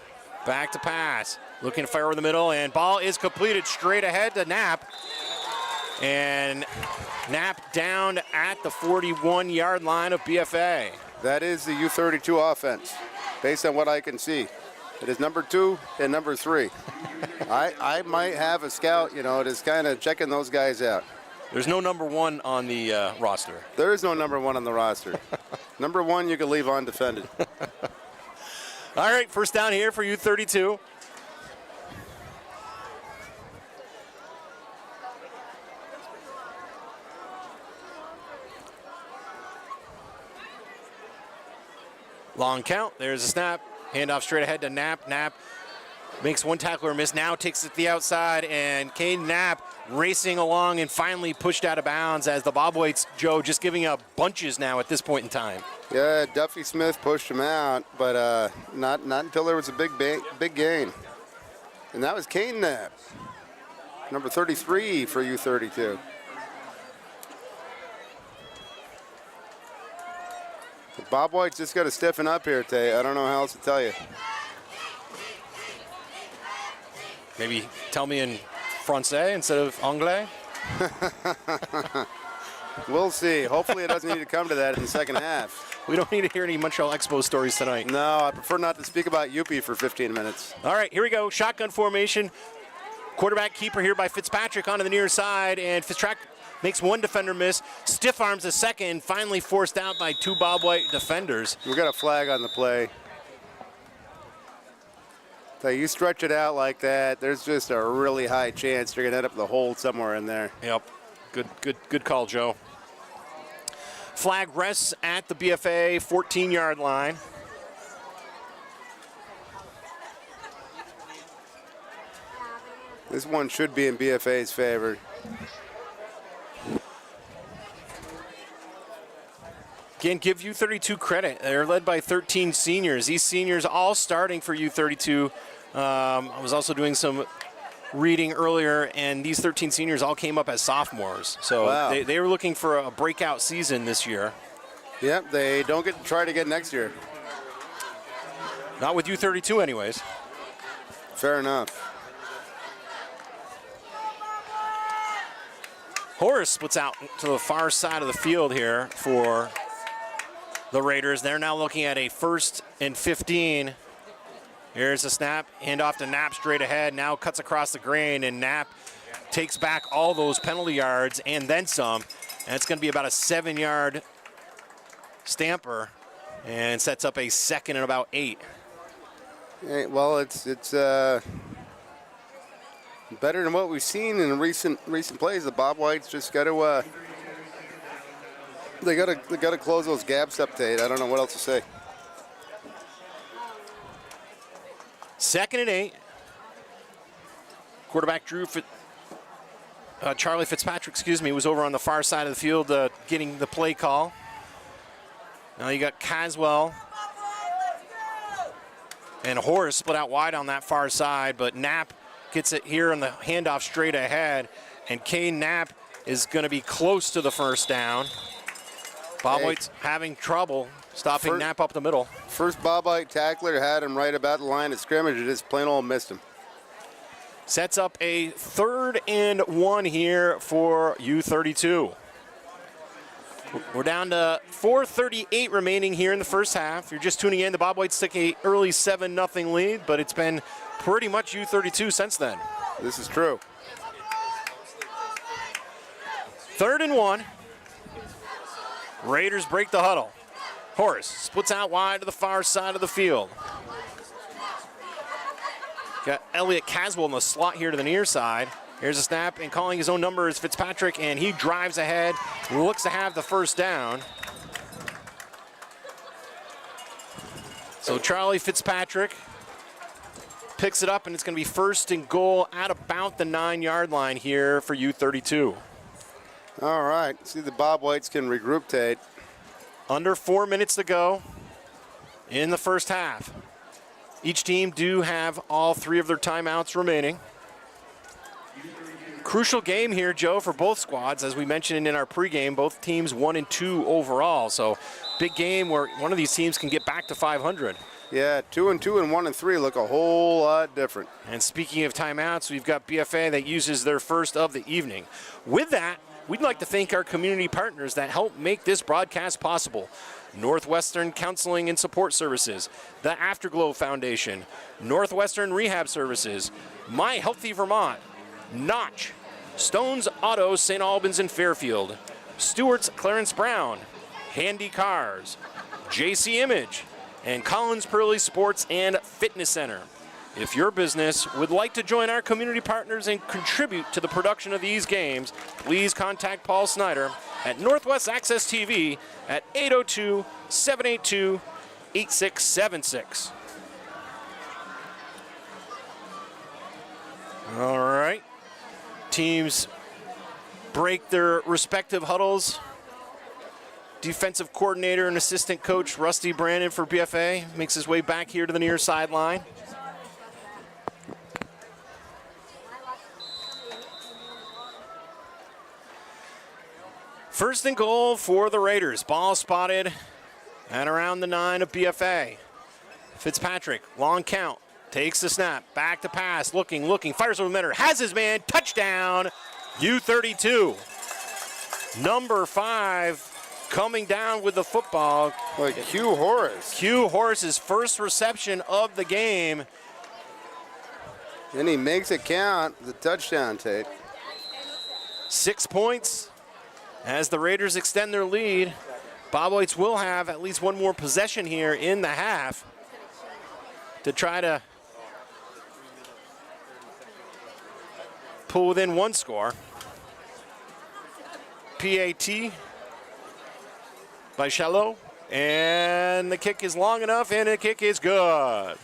Back to pass. Looking to fire over the middle, and ball is completed straight ahead to Knapp. And Knapp down at the 41-yard line of BFA. That is the U-32 offense, based on what I can see. It is number 2 and number 3. I might have a scout, just kind of checking those guys out. There's no number 1 on the roster. There is no number 1 on the roster. Number 1 you can leave undefended. All right, first down here for U-32. Long count, there's a snap. Handoff straight ahead to Knapp. Knapp makes one tackler miss, now takes it to the outside, and Kane Knapp racing along and finally pushed out of bounds as the Bob Whites, Joe, just giving up bunches now at this point in time. Yeah, Duffy Smith pushed him out, but not until there was a big gain. And that was Kane Knapp, number 33 for U-32. Bob White's just got to stiffen up here today. I don't know how else to tell you. Maybe tell me in Francais instead of Anglais? We'll see. Hopefully it doesn't need to come to that in the second half. We don't need to hear any Montreal Expo stories tonight. No, I prefer not to speak about UP for 15 minutes. All right, here we go. Shotgun formation. Quarterback keeper here by Fitzpatrick onto the near side, and Fitzpatrick makes one defender miss, stiff arms a second, finally forced out by 2 Bob White defenders. We got a flag on the play. So you stretch it out like that, there's just a really high chance you're gonna end up with a hole somewhere in there. Yep, good call, Joe. Flag rests at the BFA 14-yard line. This one should be in BFA's favor. Again, give U-32 credit. They're led by 13 seniors. These seniors all starting for U-32. I was also doing some reading earlier, and these 13 seniors all came up as sophomores. So wow. they were looking for a breakout season this year. Yep, they don't get to try to get next year. Not with U-32 anyways. Fair enough. Horace splits out to the far side of the field here for the Raiders. They're now looking at a 1st and 15. Here's a snap, handoff to Knapp straight ahead. Now cuts across the grain, and Knapp takes back all those penalty yards and then some. And it's going to be about a 7-yard stamper, and sets up a 2nd and about 8. Hey, well, it's better than what we've seen in recent plays. The Bob Whites just got to they got to close those gaps up, Tate. I don't know what else to say. 2nd and 8. Quarterback Charlie Fitzpatrick, was over on the far side of the field getting the play call. Now you got Caswell and Horace split out wide on that far side, but Knapp gets it here on the handoff straight ahead, and Kane Knapp is going to be close to the first down. Bob White's having trouble stopping Knapp up the middle. First Bob White tackler had him right about the line of scrimmage. It just plain old missed him. Sets up a 3rd and 1 here for U-32. We're down to 4:38 remaining here in the first half. You're just tuning in. The Bob Whites took a early 7-0 lead, but it's been pretty much U-32 since then. This is true. 3rd and 1. Raiders break the huddle. Horace splits out wide to the far side of the field. Got Elliott Caswell in the slot here to the near side. Here's a snap, and calling his own number is Fitzpatrick, and he drives ahead, looks to have the first down. So Charlie Fitzpatrick picks it up, and it's going to be 1st and goal at about the 9-yard line here for U-32. All right, see the Bob Whites can regroup, Tate. Under 4 minutes to go in the first half. Each team do have all 3 of their timeouts remaining. Crucial game here, Joe, for both squads. As we mentioned in our pregame, both teams 1 and 2 overall. So big game where one of these teams can get back to 500. Yeah, 2 and 2 and 1 and 3 look a whole lot different. And speaking of timeouts, we've got BFA that uses their first of the evening. With that, we'd like to thank our community partners that help make this broadcast possible. Northwestern Counseling and Support Services, the Afterglow Foundation, Northwestern Rehab Services, My Healthy Vermont, Notch, Stone's Auto, St. Albans and Fairfield, Stewart's Clarence Brown, Handy Cars, JC Image, and Collins Pearly Sports and Fitness Center. If your business would like to join our community partners and contribute to the production of these games, please contact Paul Snyder at Northwest Access TV at 802-782-8676. All right. Teams break their respective huddles. Defensive coordinator and assistant coach Rusty Brandon for BFA makes his way back here to the near sideline. First and goal for the Raiders. Ball spotted at around the 9 of BFA. Fitzpatrick, long count, takes the snap, back to pass, looking, fires over the middle, has his man, touchdown, U-32. Number 5 coming down with the football. Like Q Horace. Q Horace's first reception of the game. And he makes it count, the touchdown, Tate. 6 points. As the Raiders extend their lead, Bob Whites will have at least one more possession here in the half to try to pull within one score. PAT by Shallow, and the kick is long enough, and the kick is good.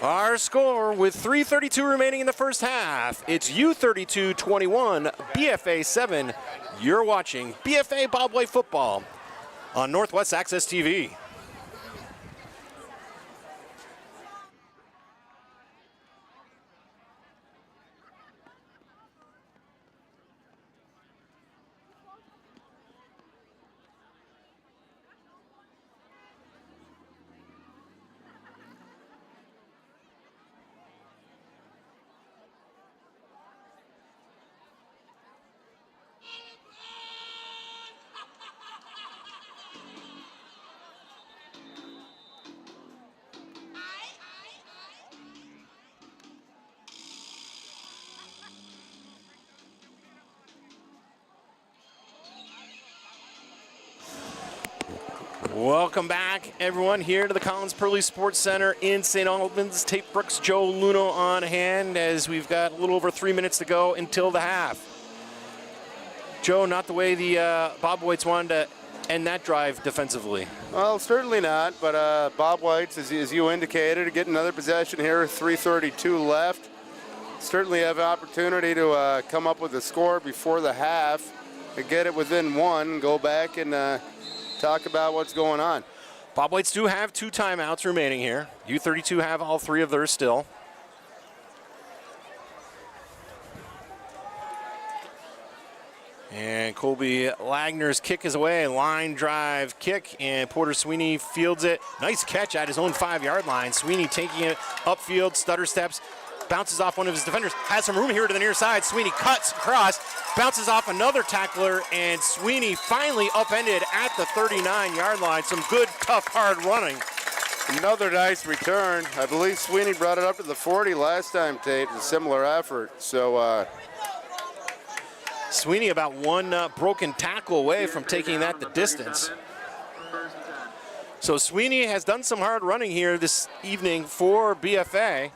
Our score with 3:32 remaining in the first half. It's U-32 21, BFA 7. You're watching BFA Bob White football on Northwest Access TV. Welcome back, everyone, here to the Collins Pearly Sports Center in St. Albans. Tate Brooks, Joe Luno on hand as we've got a little over 3 minutes to go until the half. Joe, not the way the Bob Whites wanted to end that drive defensively. Well, certainly not, but Bob Whites, as you indicated, get another possession here, 3:32 left. Certainly have an opportunity to come up with a score before the half, to get it within 1, go back and talk about what's going on. Bob Whites do have 2 timeouts remaining here. U-32 have all 3 of theirs still. And Colby Lagner's kick is away, line drive kick, and Porter Sweeney fields it. Nice catch at his own 5-yard line. Sweeney taking it upfield, stutter steps, bounces off one of his defenders, has some room here to the near side. Sweeney cuts across, bounces off another tackler, and Sweeney finally upended at the 39-yard line. Some good, tough, hard running. Another nice return. I believe Sweeney brought it up to the 40 last time, Tate, a similar effort. So Sweeney about one broken tackle away from taking that the distance. So Sweeney has done some hard running here this evening for BFA.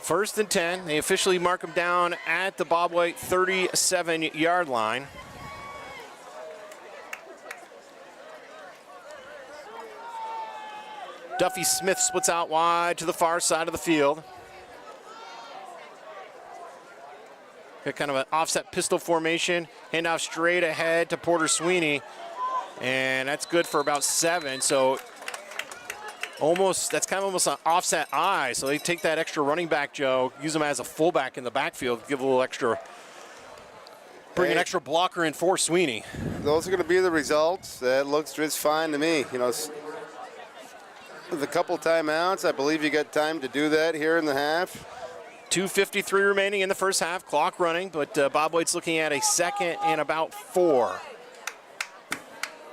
First and 10, they officially mark him down at the Bob White 37-yard line. Duffy Smith splits out wide to the far side of the field. Got kind of an offset pistol formation, handoff straight ahead to Porter Sweeney, and that's good for about 7. So that's kind of almost an offset eye. So they take that extra running back, Joe, use him as a fullback in the backfield, give a little extra, bring an extra blocker in for Sweeney. Those are going to be the results. That looks just fine to me. You know, with a couple timeouts, I believe you got time to do that here in the half. 2:53 remaining in the first half, clock running, but Bob White's looking at a 2nd and about 4.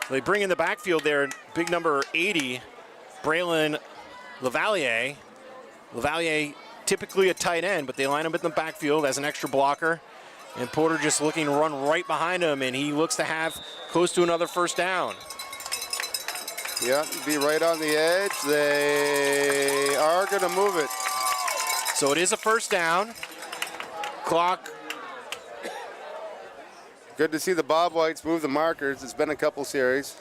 They bring in the backfield there, big number 80, Braylon Lavalier. Lavalier typically a tight end, but they line him in the backfield as an extra blocker. And Porter just looking to run right behind him, and he looks to have close to another first down. Yeah, be right on the edge. They are going to move it. So it is a first down. Clock. Good to see the Bob Whites move the markers. It's been a couple series.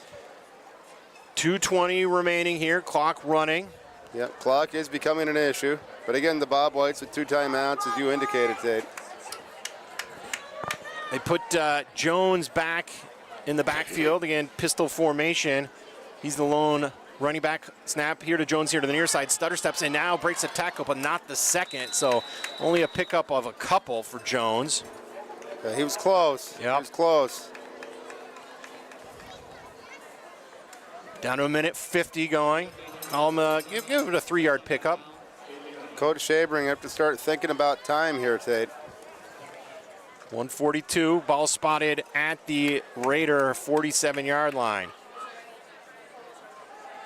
2:20 remaining here, clock running. Yep, clock is becoming an issue. But again, the Bob Whites with 2 timeouts, as you indicated, Tate. They put Jones back in the backfield. Again, pistol formation. He's the lone running back. Snap here to Jones here to the near side. Stutter steps in now, breaks a tackle, but not the second. So only a pickup of a couple for Jones. Yeah, he was close. Yep. He was close. Down to a minute 50 going. Give it a 3-yard pickup. Coach Shabring have to start thinking about time here, Tate. 142, ball spotted at the Raider 47-yard line.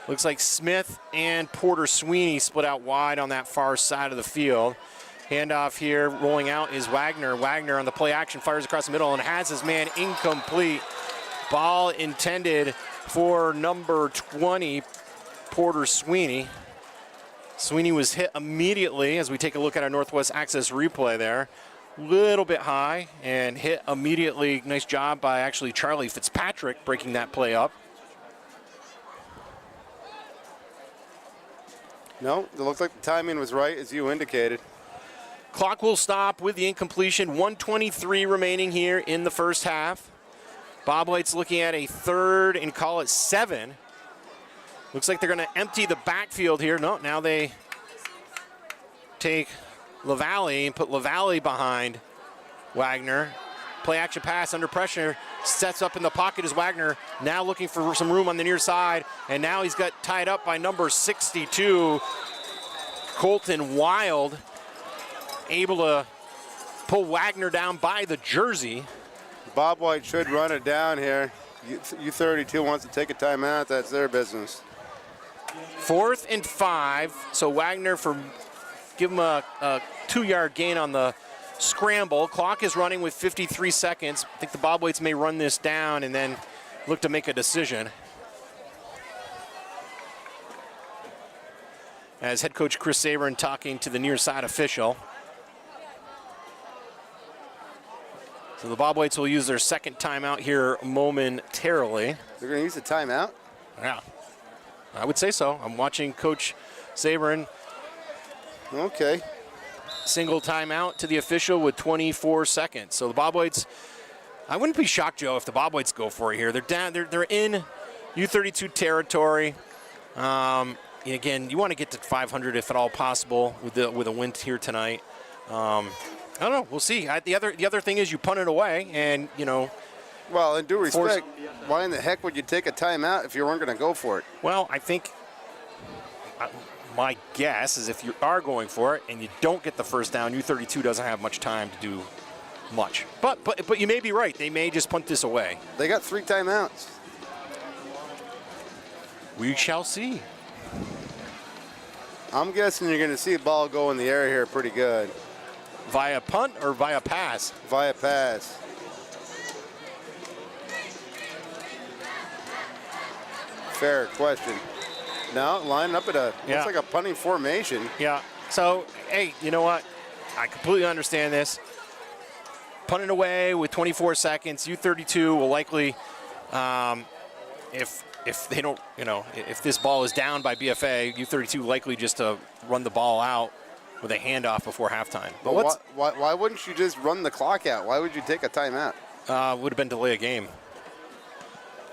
Looks like Smith and Porter Sweeney split out wide on that far side of the field. Handoff here, rolling out is Wagner. Wagner on the play action, fires across the middle and has his man incomplete. Ball intended for number 20, Porter Sweeney. Sweeney was hit immediately as we take a look at our Northwest Access replay there. Little bit high and hit immediately. Nice job by actually Charlie Fitzpatrick breaking that play up. No, it looks like the timing was right, as you indicated. Clock will stop with the incompletion. 1:23 remaining here in the first half. Bob White's looking at a 3rd and call it 7. Looks like they're going to empty the backfield here. No, now they take LaValle and put LaValle behind Wagner. Play action pass under pressure. Sets up in the pocket is Wagner. Now looking for some room on the near side. And now he's got tied up by number 62, Colton Wild. Able to pull Wagner down by the jersey. Bob White should run it down here. U-32 wants to take a timeout. That's their business. 4th and 5. So Wagner give him a 2-yard gain on the scramble. Clock is running with 53 seconds. I think the Bob Whites may run this down and then look to make a decision. As head coach Chris Saberin talking to the near side official. So the Bob Whites will use their 2nd timeout here momentarily. They're going to use the timeout? Yeah, I would say so. I'm watching Coach Saberin. Okay. Single timeout to the official with 24 seconds. So the Bob Whites, I wouldn't be shocked, Joe, if the Bob Whites go for it here. They're down. They're in U-32 territory. Again, you want to get to 500 if at all possible with a win here tonight. I don't know. We'll see. The other thing is you punt it away, and Well, in due respect, why in the heck would you take a timeout if you weren't going to go for it? Well, I think my guess is if you are going for it and you don't get the first down, U-32 doesn't have much time to do much. But you may be right. They may just punt this away. They got 3 timeouts. We shall see. I'm guessing you're going to see the ball go in the air here pretty good. Via punt or via pass? Via pass. Fair question. No, line up at a, looks like a punting formation. Yeah. So, hey, you know what? I completely understand this. Punting away with 24 seconds, U-32 will likely, if they don't, if this ball is down by BFA, U-32 likely just to run the ball out with a handoff before halftime. But why wouldn't you just run the clock out? Why would you take a timeout? Would have been delay a game.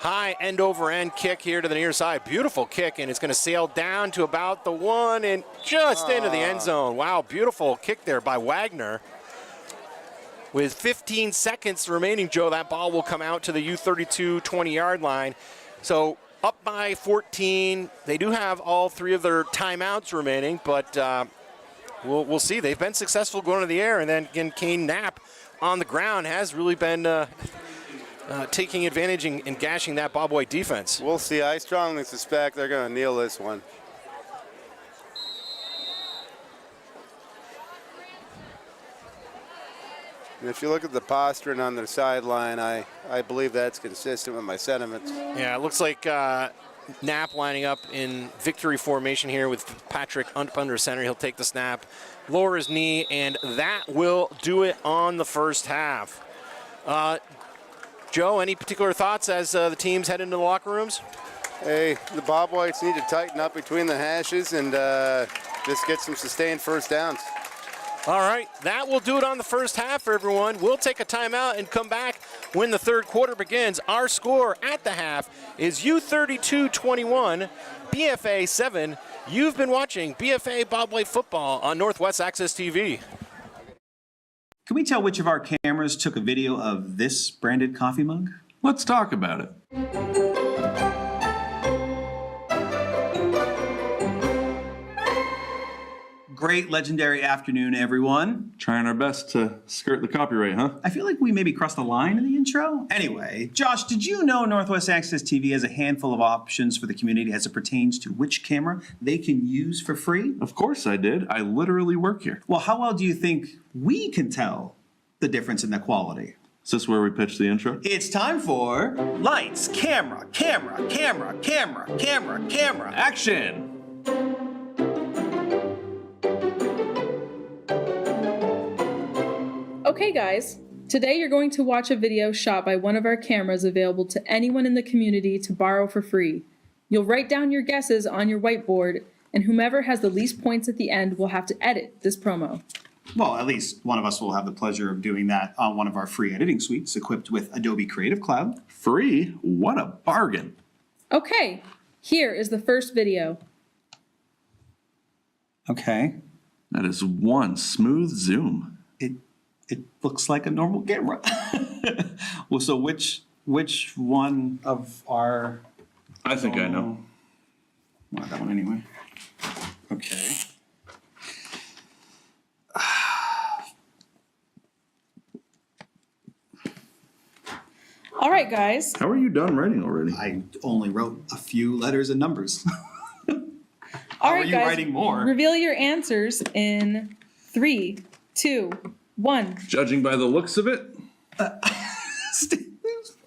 High end over end kick here to the near side. Beautiful kick, and it's going to sail down to about the 1 and just into the end zone. Wow, beautiful kick there by Wagner. With 15 seconds remaining, Joe, that ball will come out to the U-32 20-yard line. So up by 14. They do have all 3 of their timeouts remaining, but we'll see. They've been successful going to the air, and then again, Kane Knapp on the ground has really been taking advantage and gashing that Bob White defense. We'll see. I strongly suspect they're going to kneel this one. And if you look at the posturing on their sideline, I believe that's consistent with my sentiments. Yeah, it looks like Knapp lining up in victory formation here with Patrick up under center. He'll take the snap, lower his knee, and that will do it on the first half. Joe, any particular thoughts as the teams head into the locker rooms? Hey, the Bob Whites need to tighten up between the hashes and just get some sustained first downs. All right, that will do it on the first half, everyone. We'll take a timeout and come back when the third quarter begins. Our score at the half is U-32 21, BFA 7. You've been watching BFA Bob White football on Northwest Access TV. Can we tell which of our cameras took a video of this branded coffee mug? Let's talk about it. Great legendary afternoon, everyone. Trying our best to skirt the copyright, huh? I feel like we maybe crossed the line in the intro. Anyway, Josh, did you know Northwest Access TV has a handful of options for the community as it pertains to which camera they can use for free? Of course I did. I literally work here. Well, how well do you think we can tell the difference in the quality? Is this where we pitch the intro? It's time for lights, camera, camera, camera, camera, camera, camera. Action! Okay guys, today you're going to watch a video shot by one of our cameras available to anyone in the community to borrow for free. You'll write down your guesses on your whiteboard, and whomever has the least points at the end will have to edit this promo. Well, at least one of us will have the pleasure of doing that on one of our free editing suites equipped with Adobe Creative Cloud. Free? What a bargain. Okay, here is the first video. Okay. That is one smooth zoom. It looks like a normal camera. Well, so which one of our... I think I know. Well, that one anyway. Okay. All right, guys. How are you done writing already? I only wrote a few letters and numbers. All are right, you guys. writing more? Reveal your answers in 3, 2, 1. Judging by the looks of it,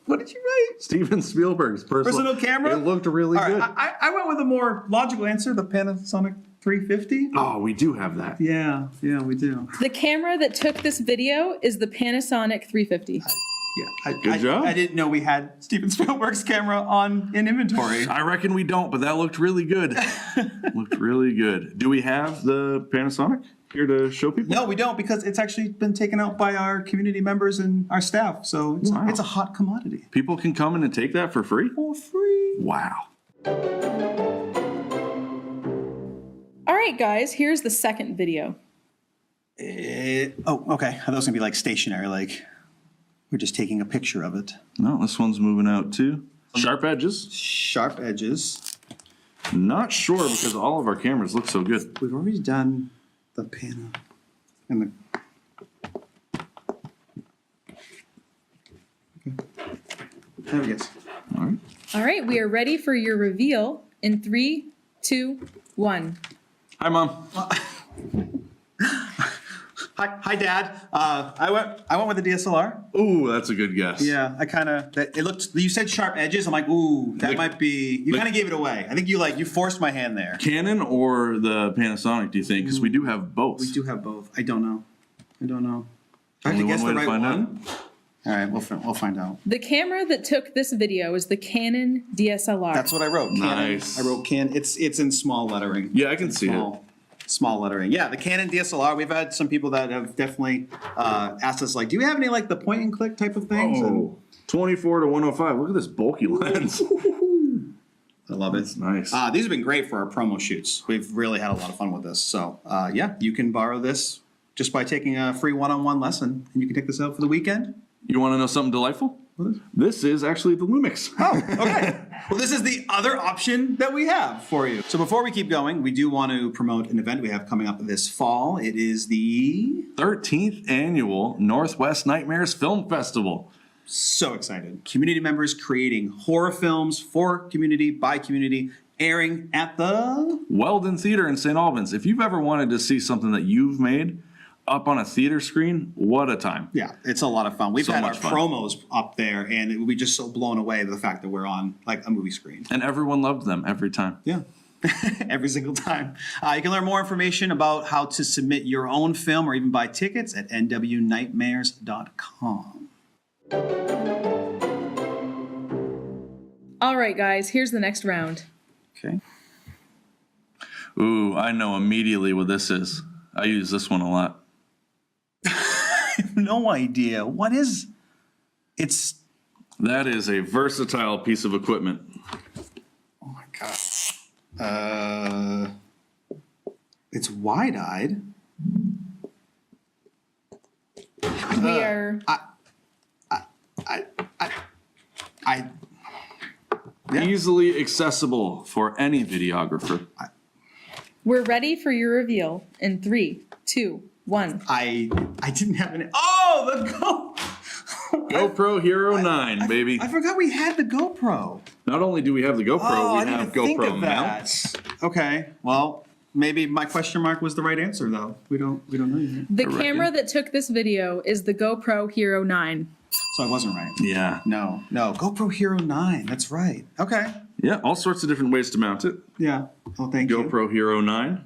What did you write? Steven Spielberg's Personal camera? It looked really All right, good. I went with a more logical answer, the Panasonic 350. Oh, we do have that. Yeah, we do. The camera that took this video is the Panasonic 350. Yeah, Good job. I didn't know we had Steven Spielberg's camera in inventory. I reckon we don't, but that looked really good. Looked really good. Do we have the Panasonic here to show people? No, we don't, because it's actually been taken out by our community members and our staff. So Wow. it's a hot commodity. People can come in and take that for free? For free. Wow. All right, guys, here's the second video. Okay. I thought it was gonna be like stationary, like we're just taking a picture of it. No, this one's moving out too. Sharp edges. Sharp edges. Not sure because all of our cameras look so good. We've already done the panel and the. Okay. Have a guess. All right. All right, we are ready for your reveal in 3, 2, 1. Hi, Mom. Hi, Dad. I went with the DSLR. Ooh, that's a good guess. Yeah, it looked. You said sharp edges. I'm like, ooh, that might be. You kind of gave it away. I think you forced my hand there. Canon or the Panasonic, do you think? Because we do have both. We do have both. I don't know. I have Only to guess one the way to right find one. All right, we'll find out. The camera that took this video is the Canon DSLR. That's what I wrote. Nice. Canon. I wrote Canon. It's in small lettering. Yeah, I can see it. Small lettering. Yeah, the Canon DSLR. We've had some people that have definitely asked us, like, do you have any like the point and click type of things? Oh, 24 to 105. Look at this bulky lens. I love it. That's nice. These have been great for our promo shoots. We've really had a lot of fun with this. So yeah, you can borrow this just by taking a free one-on-one lesson, and you can take this out for the weekend. You want to know something delightful? This is actually the Lumix. Oh, okay. Well, this is the other option that we have for you. So before we keep going, we do want to promote an event we have coming up this fall. It is the 13th annual Northwest Nightmares Film Festival. So excited. Community members creating horror films for community, by community, airing at the Weldon Theater in St. Albans. If you've ever wanted to see something that you've made up on a theater screen, what a time. Yeah, it's a lot of fun. We've So had our much fun. promos up there, and we'll be just so blown away with the fact that we're on like a movie screen. And everyone loved them every time. Yeah. Every single time. You can learn more information about how to submit your own film or even buy tickets at nwnightmares.com. All right, guys, here's the next round. Okay. Ooh, I know immediately what this is. I use this one a lot. No idea. What is it's That is a versatile piece of equipment. oh my god. It's wide-eyed. We are I Yeah. Easily accessible for any videographer. we're ready for your reveal in 3, 2, 1. I didn't have any. Oh, the GoPro Hero 9, baby. I forgot we had the GoPro. Not only do we have the GoPro, Oh, I we didn't have even think GoPro of that. mounts. Okay, well, maybe my question mark was the right answer, though. We don't know yet. The Correct. camera that took this video is the GoPro Hero 9. So I wasn't right. Yeah. No, GoPro Hero 9. That's right. Okay. Yeah, all sorts of different ways to mount it. Yeah. Oh, thank you. GoPro Hero 9.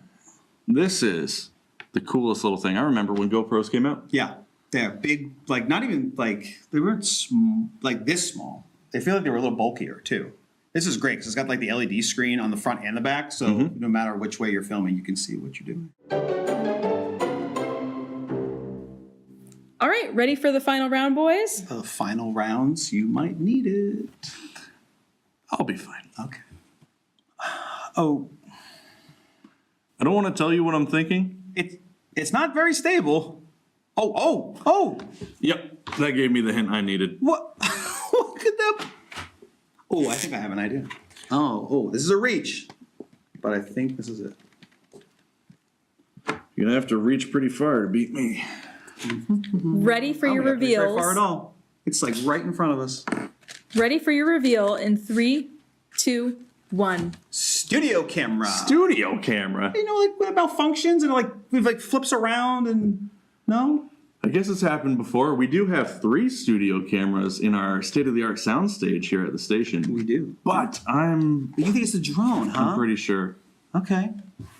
This is the coolest little thing. I remember when GoPros came out. Yeah. They're big, like not even like they weren't like this small. They feel like they were a little bulkier too. This is great because it's got like the LED screen on the front and the back, so no matter which way you're filming, you can see what you're doing. All right, ready for the final round, boys? The final rounds, you might need it. I'll be fine. Okay. Oh, I don't want to tell you what I'm thinking. it's not very stable. Oh! Yep, that gave me the hint I needed. What? Look at that. Oh, I think I have an idea. Oh, this is a reach, but I think this is it. You're going to have to reach pretty far to beat me. Ready for your Oh, we don't have to reach very reveals. far at all. It's like right in front of us. Ready for your reveal in 3, 2, 1. Studio camera. Studio camera. You know, like when it malfunctions and it like flips around and no. I guess it's happened before. We do have 3 studio cameras in our state-of-the-art soundstage here at the station. We do. But I'm You think it's a drone, huh? pretty sure. Okay.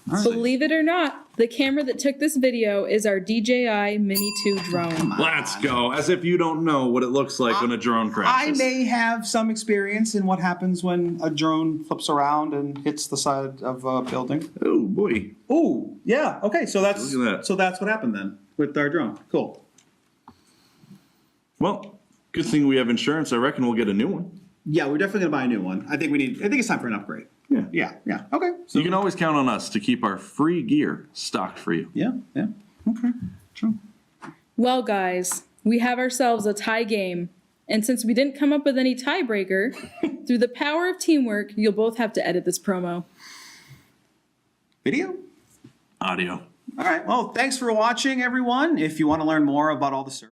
All right. Believe it or not, the camera that took this video is our DJI Mini 2 drone. Let's go. As if you don't know what it looks like when a drone I crashes. may have some experience in what happens when a drone flips around and hits the side of a building. Oh, boy. Oh, yeah. Okay, so that's Look at that. so that's what happened then with our drone. Cool. Well, good thing we have insurance. I reckon we'll get a new one. Yeah, we're definitely gonna buy a new one. I think it's time for an upgrade. Yeah. Yeah. Okay. So You can always count on us to keep our free gear stocked for you. yeah. Okay. True. Well, guys, we have ourselves a tie game. And since we didn't come up with any tiebreaker, through the power of teamwork, you'll both have to edit this promo. Video? Audio. All right. Well, thanks for watching, everyone. If you want to learn more about all the services,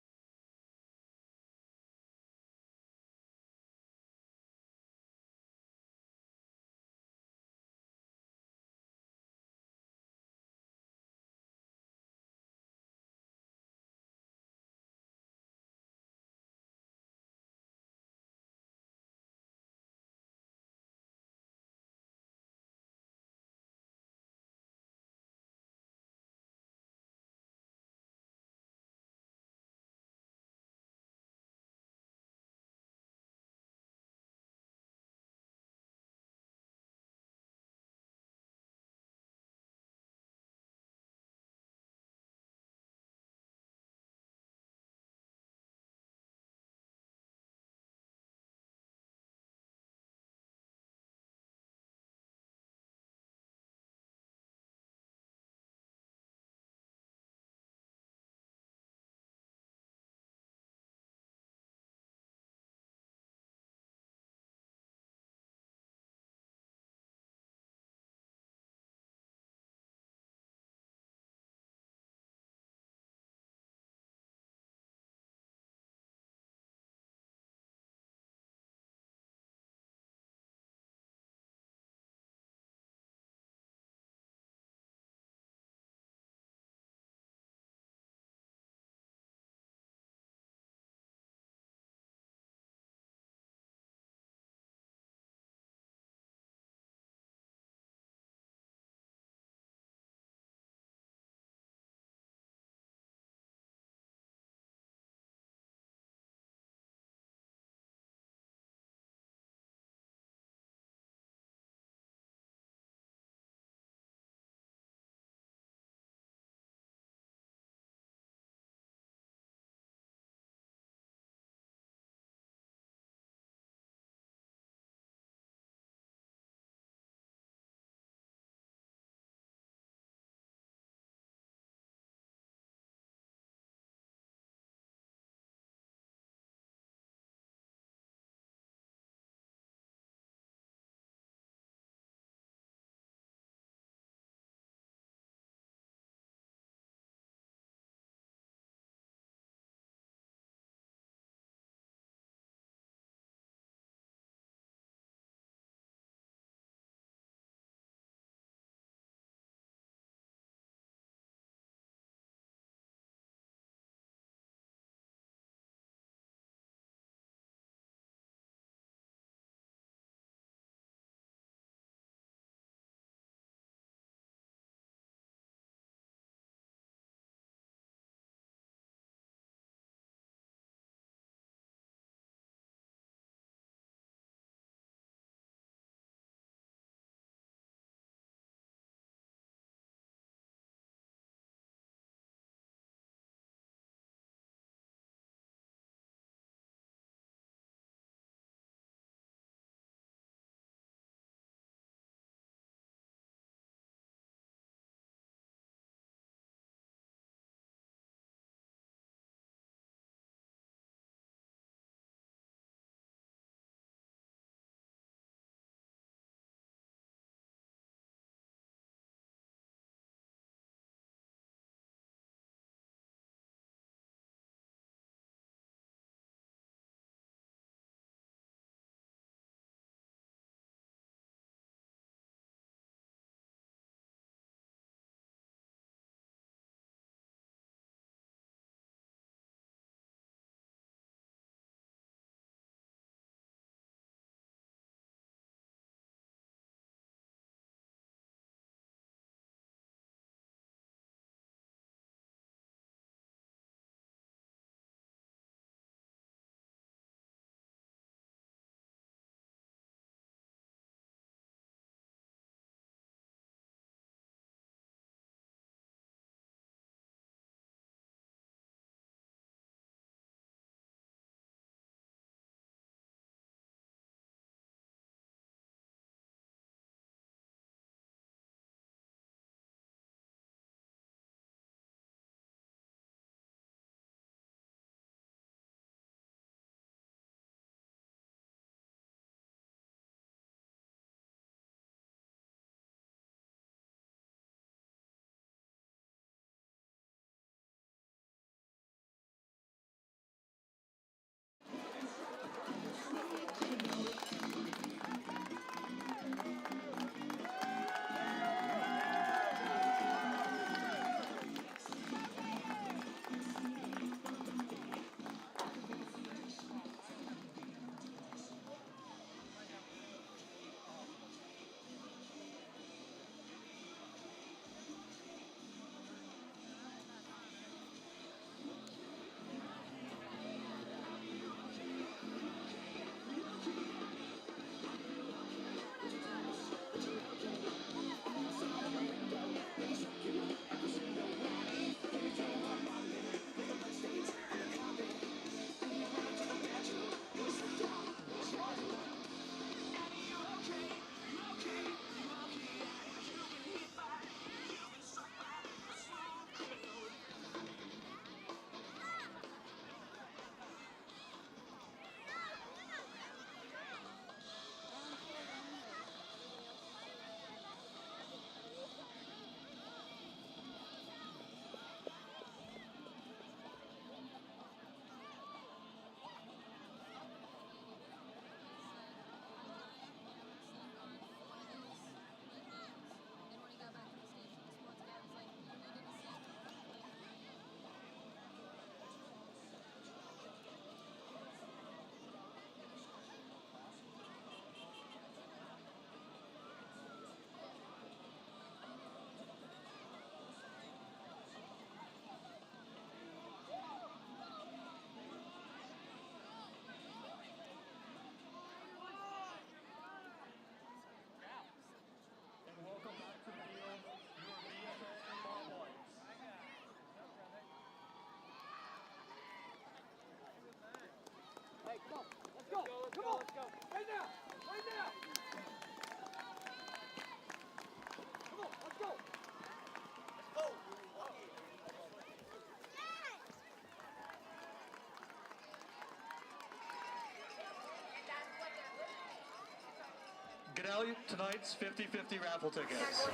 Get out tonight's 50-50 raffle tickets.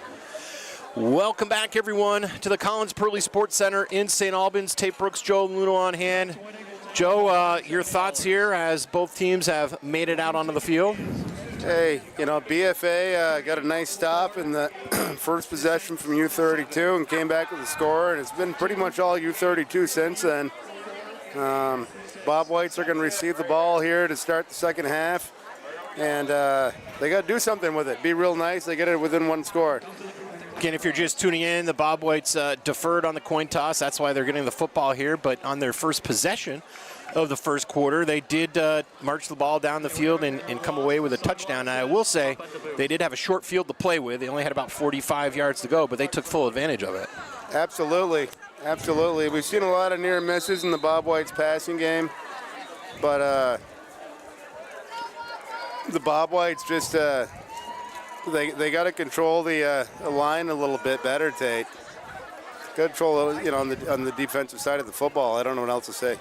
Welcome back, everyone, to the Collins Pearly Sports Center in St. Albans. Tate Brooks, Joe Luno on hand. Joe, your thoughts here as both teams have made it out onto the field? Hey, you know, BFA got a nice stop in the first possession from U-32 and came back with a score, and it's been pretty much all U-32 since then. Bob Whites are going to receive the ball here to start the second half, and they got to do something with it. Be real nice. They get it within one score. Again, if you're just tuning in, the Bob Whites deferred on the coin toss. That's why they're getting the football here. But on their first possession of the first quarter, they did march the ball down the field and come away with a touchdown. Now, I will say they did have a short field to play with. They only had about 45 yards to go, but they took full advantage of it. Absolutely. Absolutely. We've seen a lot of near misses in the Bob Whites passing game. But the Bob Whites just they got to control the line a little bit better, Tate. Control, you know, on the defensive side of the football. I don't know what else to say.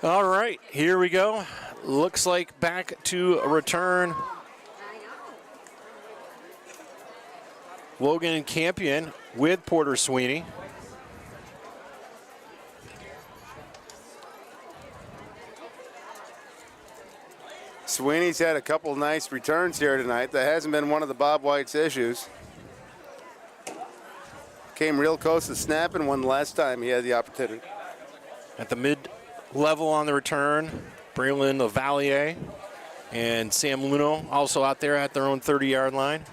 All right, here we go. Looks like back to a return. Logan and Campion with Porter Sweeney. Sweeney's had a couple nice returns here tonight. That hasn't been one of the Bob White's issues. Came real close to snapping one last time he had the opportunity. At the mid-level on the return, Braylon Lavalier and Sam Luno also out there at their own 30-yard line.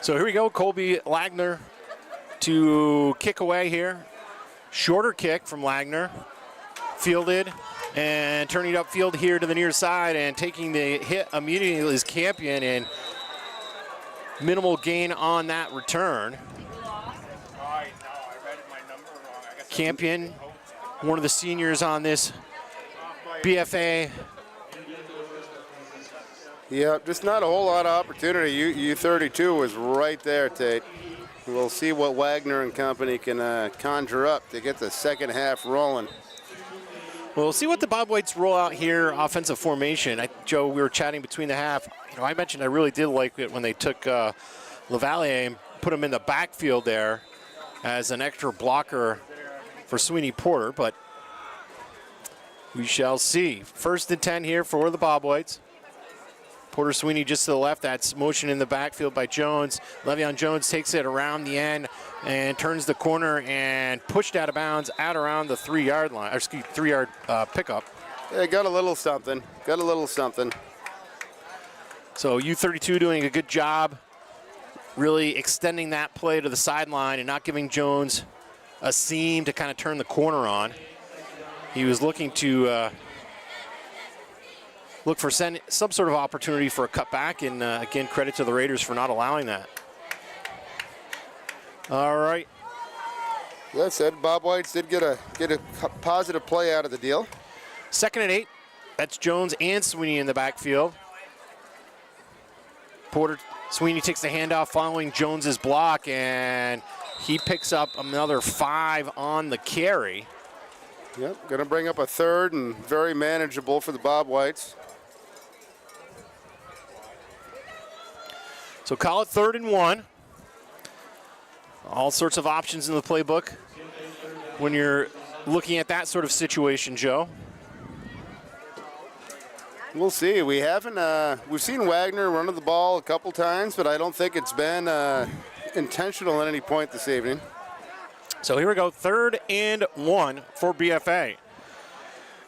So here we go, Colby Lagner to kick away here. Shorter kick from Lagner, fielded and turning it upfield here to the near side, and taking the hit immediately is Campion, and minimal gain on that return. Campion, one of the seniors on this BFA. Yeah, just not a whole lot of opportunity. U-32 was right there, Tate. We'll see what Wagner and company can conjure up to get the second half rolling. Well, we'll see what the Bob Whites roll out here, offensive formation. Joe, we were chatting between the half. You know, I mentioned I really did like it when they took Lavalier and put him in the backfield there as an extra blocker for Sweeney Porter, but we shall see. 1st and 10 here for the Bob Whites. Porter Sweeney just to the left. That's motion in the backfield by Jones. Le'Veon Jones takes it around the end and turns the corner and pushed out of bounds out around the 3-yard line. Or excuse me, 3-yard pickup. Yeah, got a little something. Got a little something. So U-32 doing a good job really extending that play to the sideline and not giving Jones a seam to kind of turn the corner on. He was looking to look for some sort of opportunity for a cutback, and again, credit to the Raiders for not allowing that. All right. That said, Bob Whites did get a positive play out of the deal. 2nd and 8. That's Jones and Sweeney in the backfield. Porter Sweeney takes the handoff following Jones's block, and he picks up another 5 on the carry. Yep, going to bring up a 3rd and very manageable for the Bob Whites. So call it 3rd and 1. All sorts of options in the playbook when you're looking at that sort of situation, Joe. We'll see. We haven't. We've seen Wagner run the ball a couple times, but I don't think it's been intentional at any point this evening. So here we go, 3rd and 1 for BFA.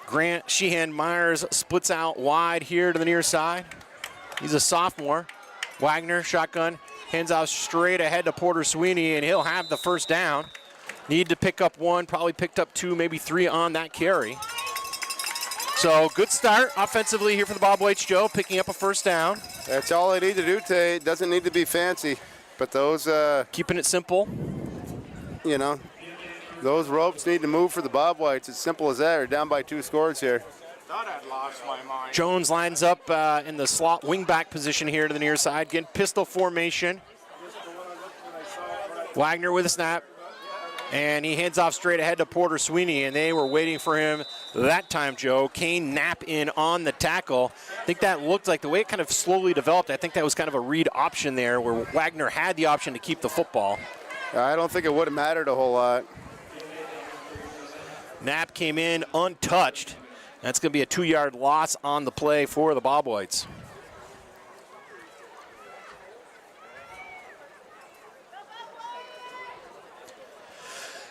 Grant Sheehan-Myers splits out wide here to the near side. He's a sophomore. Wagner, shotgun, hands off straight ahead to Porter Sweeney, and he'll have the 1st down. Need to pick up 1, probably picked up 2, maybe 3 on that carry. So good start offensively here for the Bob Whites, Joe, picking up a 1st down. That's all they need to do today. It doesn't need to be fancy, but those... keeping it simple. You know, those ropes need to move for the Bob Whites. As simple as that. We're down by 2 scores here. Thought I'd lost my mind. Jones lines up in the slot wingback position here to the near side. Again, pistol formation. Wagner with a snap. And he hands off straight ahead to Porter Sweeney, and they were waiting for him that time, Joe. Kane Knapp in on the tackle. I think that looked like the way it kind of slowly developed. I think that was kind of a read option there where Wagner had the option to keep the football. I don't think it would have mattered a whole lot. Knapp came in untouched. That's going to be a 2-yard loss on the play for the Bob Whites.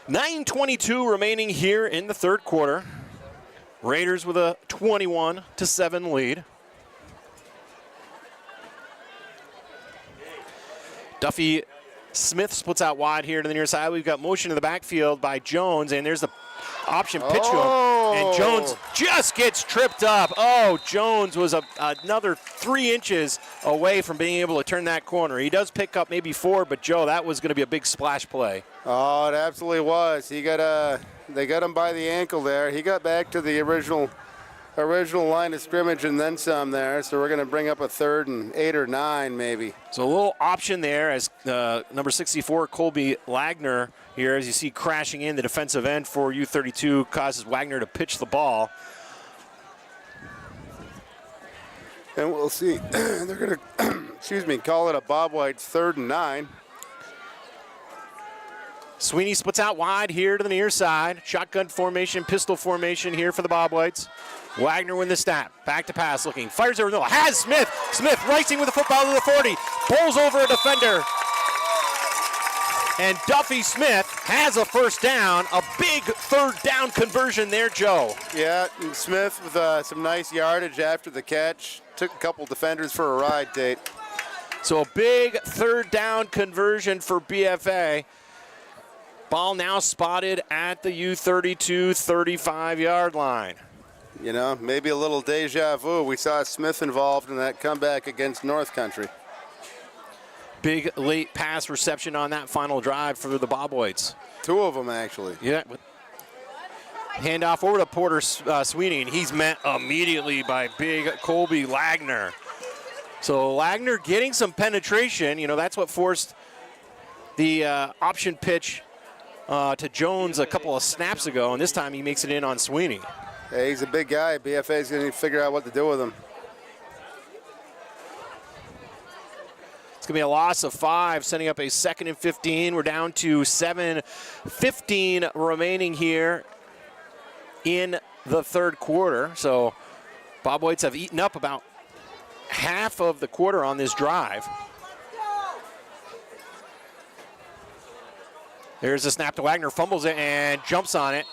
$9:22 remaining here in the third quarter. Raiders with a 21-7 lead. Duffy Smith splits out wide here to the near side. We've got motion in the backfield by Jones, and there's the option pitch to him. And Jones just gets tripped up. Oh, Jones was another 3 inches away from being able to turn that corner. He does pick up maybe 4, but Joe, that was going to be a big splash play. Oh, it absolutely was. They got him by the ankle there. He got back to the original line of scrimmage and then some there. So we're going to bring up a 3rd and 8 or 9 maybe. So a little option there as number 64, Colby Wagner here, as you see crashing in the defensive end for U-32, causes Wagner to pitch the ball. And we'll see. They're going to, call it a Bob White's 3rd and 9. Sweeney splits out wide here to the near side. Shotgun formation, pistol formation here for the Bob Whites. Wagner with the snap. Back to pass looking. Fires over the middle. Has Smith. Smith racing with the football to the 40. Bowls over a defender. And Duffy Smith has a first down. A big 3rd down conversion there, Joe. Yeah, and Smith with some nice yardage after the catch. Took a couple defenders for a ride, Tate. So a big 3rd down conversion for BFA. Ball now spotted at the U-32 35-yard line. You know, maybe a little deja vu. We saw Smith involved in that comeback against North Country. Big late pass reception on that final drive for the Bob Whites. 2 of them, actually. Yeah. Handoff over to Porter Sweeney, and he's met immediately by big Colby Wagner. So Wagner getting some penetration. You know, that's what forced the option pitch to Jones a couple of snaps ago, and this time he makes it in on Sweeney. Hey, he's a big guy. BFA's going to figure out what to do with him. It's going to be a loss of 5, setting up a 2nd and 15. We're down to 7:15 remaining here in the third quarter. So Bob Whites have eaten up about half of the quarter on this drive. There's a snap to Wagner, fumbles it and jumps on it.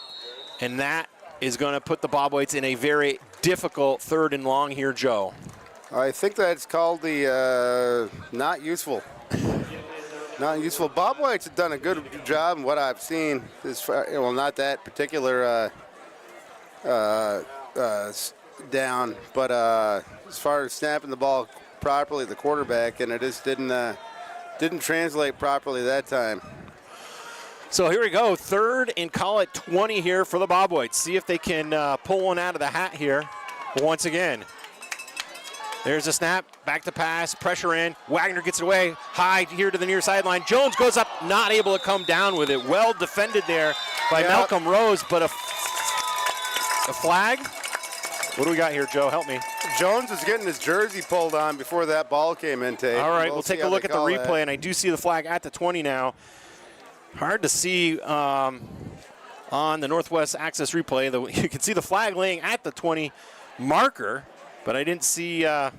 And that is going to put the Bob Whites in a very difficult 3rd and long here, Joe. I think that's called the not useful. Not useful. Bob White's have done a good job in what I've seen. Well, not that particular down, but as far as snapping the ball properly, the quarterback, and it just didn't translate properly that time. So here we go, 3rd and call it 20 here for the Bob Whites. See if they can pull one out of the hat here once again. There's a snap, back to pass, pressure in. Wagner gets it away, high here to the near sideline. Jones goes up, not able to come down with it. Well defended there by Malcolm Rose, but a flag? What do we got here, Joe? Help me. Jones was getting his jersey pulled on before that ball came in, Tate. All right, we'll take a look at the replay, and I do see the flag at the 20 now. Hard to see on the Northwest Access replay. You can see the flag laying at the 20 marker, but I didn't see the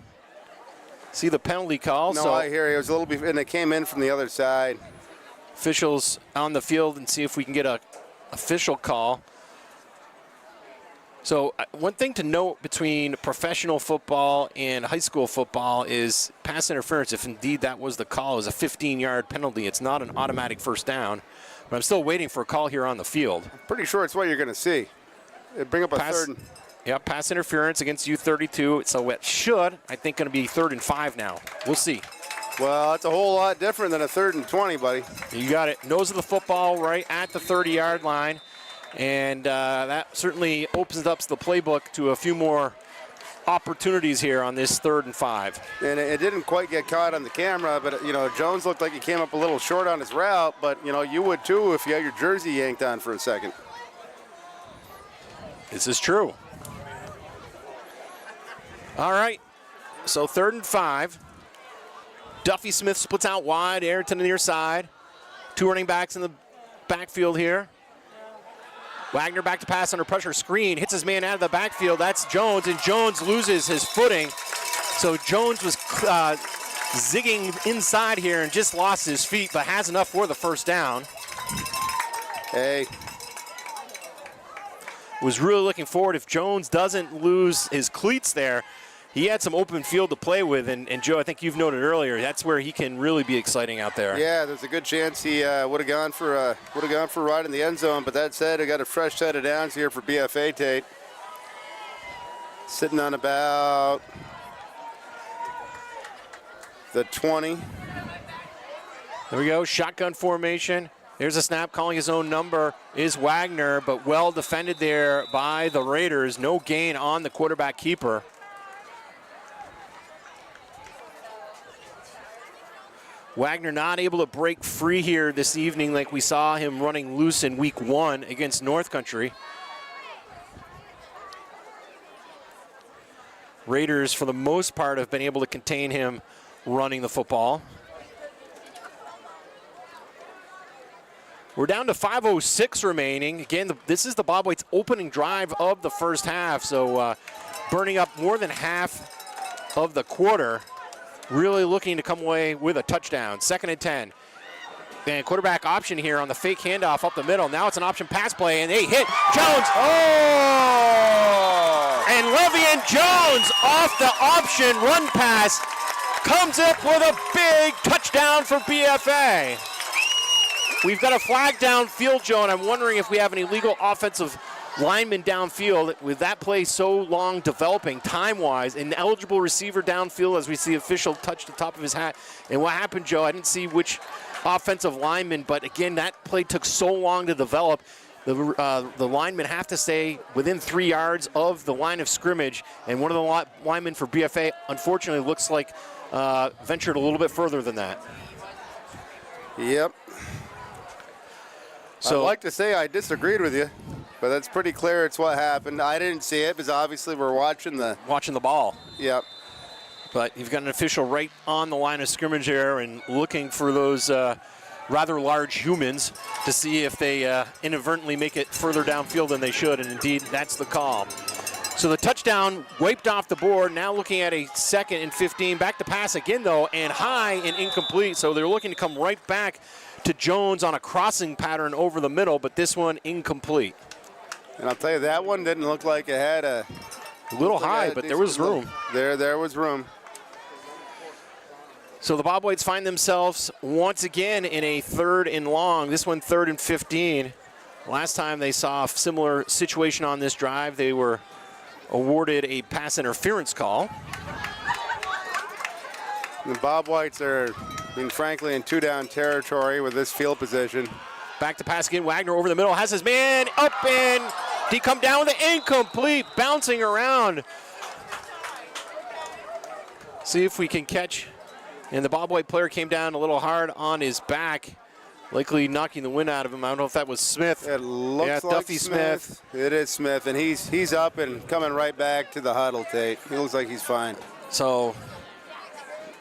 penalty call. No, so I hear it was a little bit, and it came in from the other side. Officials on the field and see if we can get a official call. So one thing to note between professional football and high school football is pass interference. If indeed that was the call, is a 15-yard penalty. It's not an automatic first down. But I'm still waiting for a call here on the field. Pretty sure it's what you're going to see. It'd bring up a Pass, 3rd. Yeah, pass interference against U-32. So it should, I think, going to be 3rd and 5 now. We'll see. Well, it's a whole lot different than a 3rd and 20, buddy. You got it. Nose of the football right at the 30-yard line. And that certainly opens up the playbook to a few more opportunities here on this 3rd and 5. And it didn't quite get caught on the camera, but, Jones looked like he came up a little short on his route, but, you would too if you had your jersey yanked on for a second. This is true. All right, so 3rd and 5. Duffy Smith splits out wide, air to the near side. 2 running backs in the backfield here. Wagner back to pass under pressure, screen, hits his man out of the backfield. That's Jones, and Jones loses his footing. So Jones was zigging inside here and just lost his feet, but has enough for the first down. Hey. Was really looking forward if Jones doesn't lose his cleats there. He had some open field to play with, and Joe, I think you've noted earlier, that's where he can really be exciting out there. Yeah, there's a good chance he would have gone for a ride in the end zone. But that said, I got a fresh set of downs here for BFA, Tate. Sitting on about the 20. There we go, shotgun formation. There's a snap, calling his own number is Wagner, but well defended there by the Raiders. No gain on the quarterback keeper. Wagner not able to break free here this evening like we saw him running loose in week 1 against North Country. Raiders, for the most part, have been able to contain him running the football. We're down to 5:06 remaining. Again, this is the Bob White's opening drive of the first half, so burning up more than half of the quarter. Really looking to come away with a touchdown. 2nd and 10. And quarterback option here on the fake handoff up the middle. Now it's an option pass play, and they hit Jones. Oh! And Le'Veon Jones off the option run pass comes up with a big touchdown for BFA. We've got a flag downfield, Joe, and I'm wondering if we have an illegal offensive lineman downfield with that play so long developing time-wise. An eligible receiver downfield as we see official touch the top of his hat. And what happened, Joe, I didn't see which offensive lineman, but again, that play took so long to develop. The linemen have to stay within 3 yards of the line of scrimmage, and one of the linemen for BFA, unfortunately, looks like ventured a little bit further than that. Yep. So I'd like to say I disagreed with you, but that's pretty clear it's what happened. I didn't see it because obviously we're watching the ball. Yep. But you've got an official right on the line of scrimmage there and looking for those rather large humans to see if they inadvertently make it further downfield than they should, and indeed that's the call. So the touchdown wiped off the board. Now looking at a 2nd and 15. Back to pass again, though, and high and incomplete. So they're looking to come right back to Jones on a crossing pattern over the middle, but this one incomplete. And I'll tell you, that one didn't look like it had a little high, but there was room. There was room. So the Bob Whites find themselves once again in a 3rd and long. This one 3rd and 15. Last time they saw a similar situation on this drive, they were awarded a pass interference call. The Bob Whites are, frankly, in 2-down territory with this field position. Back to pass again. Wagner over the middle, has his man up, and he come down with an incomplete, bouncing around. See if we can catch. And the Bob White player came down a little hard on his back, likely knocking the wind out of him. I don't know if that was Smith. It looks like Duffy Smith. It is Smith, and he's up and coming right back to the huddle, Tate. He looks like he's fine. So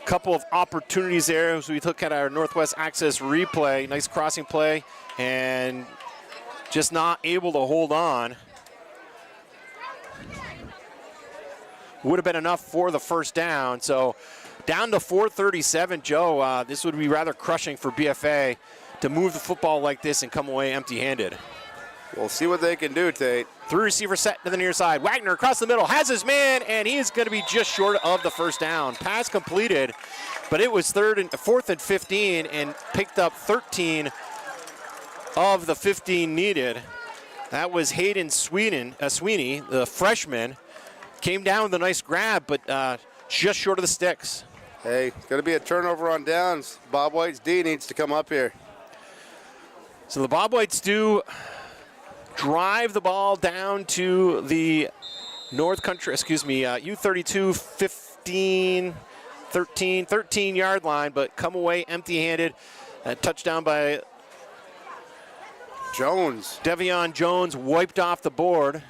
couple of opportunities there as we look at our Northwest Access replay. Nice crossing play and just not able to hold on. Would have been enough for the first down. So down to 4:37, Joe. This would be rather crushing for BFA to move the football like this and come away empty-handed. We'll see what they can do, Tate. 3 receiver set to the near side. Wagner across the middle, has his man, and he is going to be just short of the first down. Pass completed, but it was 4th and 15 and picked up 13 of the 15 needed. That was Hayden Sweeney, the freshman. Came down with a nice grab, but just short of the sticks. Hey, it's going to be a turnover on downs. Bob White's D needs to come up here. So the Bob Whites do drive the ball down to the U-32 13-yard line, but come away empty-handed. Touchdown by Jones. Devion Jones, wiped off the board.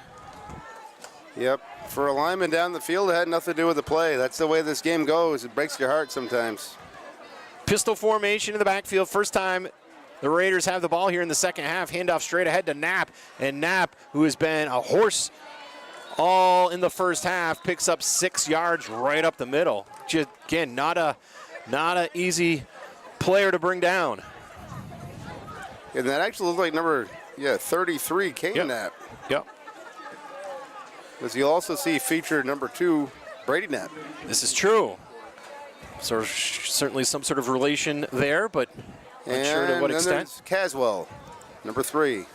Yep. For a lineman down the field, it had nothing to do with the play. That's the way this game goes. It breaks your heart sometimes. Pistol formation in the backfield. First time the Raiders have the ball here in the second half. Handoff straight ahead to Knapp. And Knapp, who has been a horse all in the first half, picks up 6 yards right up the middle. Just, again, not a easy player to bring down. And that actually looked like number 33, Kane Knapp. Yep. As you'll also see featured number 2, Brady Knapp. This is true. So certainly some sort of relation there, but not sure to what extent. There's Caswell, number 3.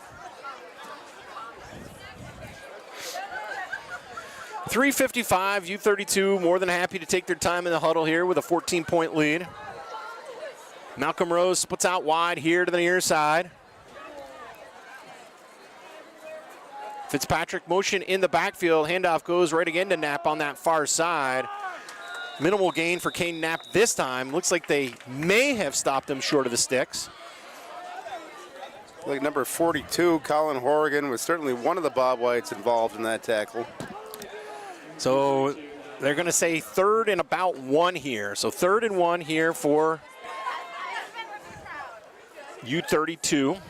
3:55, U-32 more than happy to take their time in the huddle here with a 14-point lead. Malcolm Rose splits out wide here to the near side. Fitzpatrick motion in the backfield. Handoff goes right again to Knapp on that far side. Minimal gain for Kane Knapp this time. Looks like they may have stopped him short of the sticks. Like number 42, Colin Horrigan, was certainly one of the Bob Whites involved in that tackle. So they're going to say 3rd and about 1 here. So 3rd and 1 here for U-32.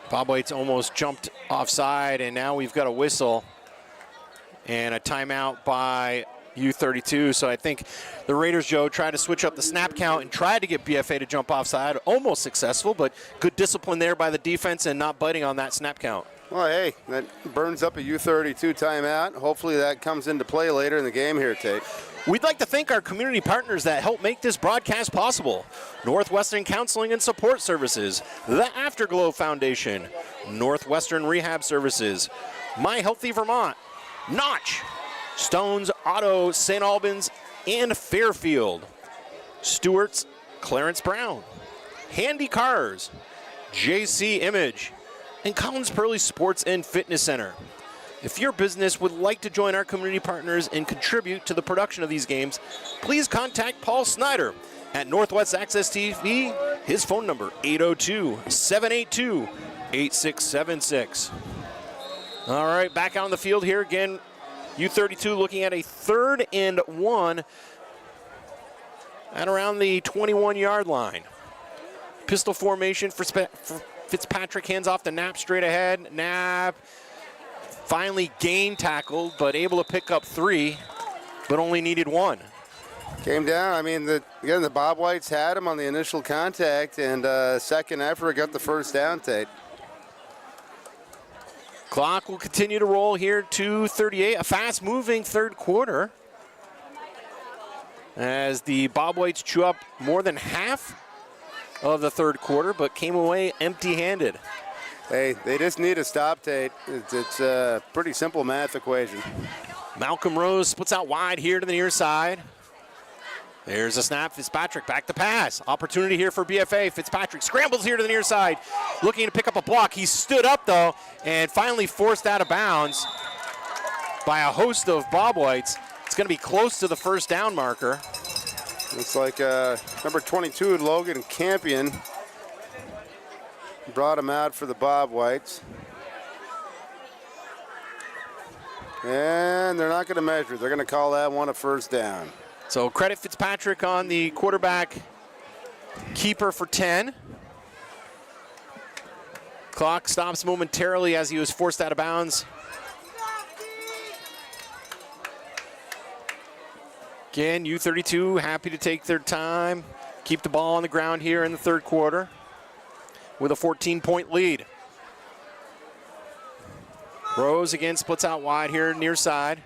Bob White's almost jumped offside, and now we've got a whistle and a timeout by U-32. So I think the Raiders, Joe, tried to switch up the snap count and tried to get BFA to jump offside. Almost successful, but good discipline there by the defense and not biting on that snap count. Well, hey, that burns up a U-32 timeout. Hopefully that comes into play later in the game here, Tate. We'd like to thank our community partners that help make this broadcast possible. Northwestern Counseling and Support Services, the Afterglow Foundation, Northwestern Rehab Services, My Healthy Vermont, Notch, Stones Auto, St. Albans, and Fairfield, Stewart's, Clarence Brown, Handy Cars, JC Image, and Collins Pearly Sports and Fitness Center. If your business would like to join our community partners and contribute to the production of these games, please contact Paul Snyder at Northwest Access TV. His phone number, 802-782-8676. All right, back on the field here again. U-32 looking at a 3rd and 1 at around the 21-yard line. Pistol formation for Fitzpatrick, hands off to Knapp straight ahead. Knapp finally gained tackled, but able to pick up 3, but only needed 1. Came down. I mean, again, the Bob Whites had him on the initial contact, and second effort got the first down, Tate. Clock will continue to roll here, 2:38, a fast-moving third quarter, as the Bob Whites chew up more than half of the third quarter, but came away empty-handed. Hey, they just need a stop, Tate. It's a pretty simple math equation. Malcolm Rose splits out wide here to the near side. There's a snap. Fitzpatrick back to pass. Opportunity here for BFA. Fitzpatrick scrambles here to the near side, looking to pick up a block. He stood up, though, and finally forced out of bounds by a host of Bob Whites. It's going to be close to the first down marker. Looks like number 22, Logan Campion, brought him out for the Bob Whites. And they're not going to measure. They're going to call that one a first down. So credit Fitzpatrick on the quarterback keeper for 10. Clock stops momentarily as he was forced out of bounds. Again, U-32 happy to take their time, keep the ball on the ground here in the third quarter with a 14-point lead. Rose again splits out wide here near side.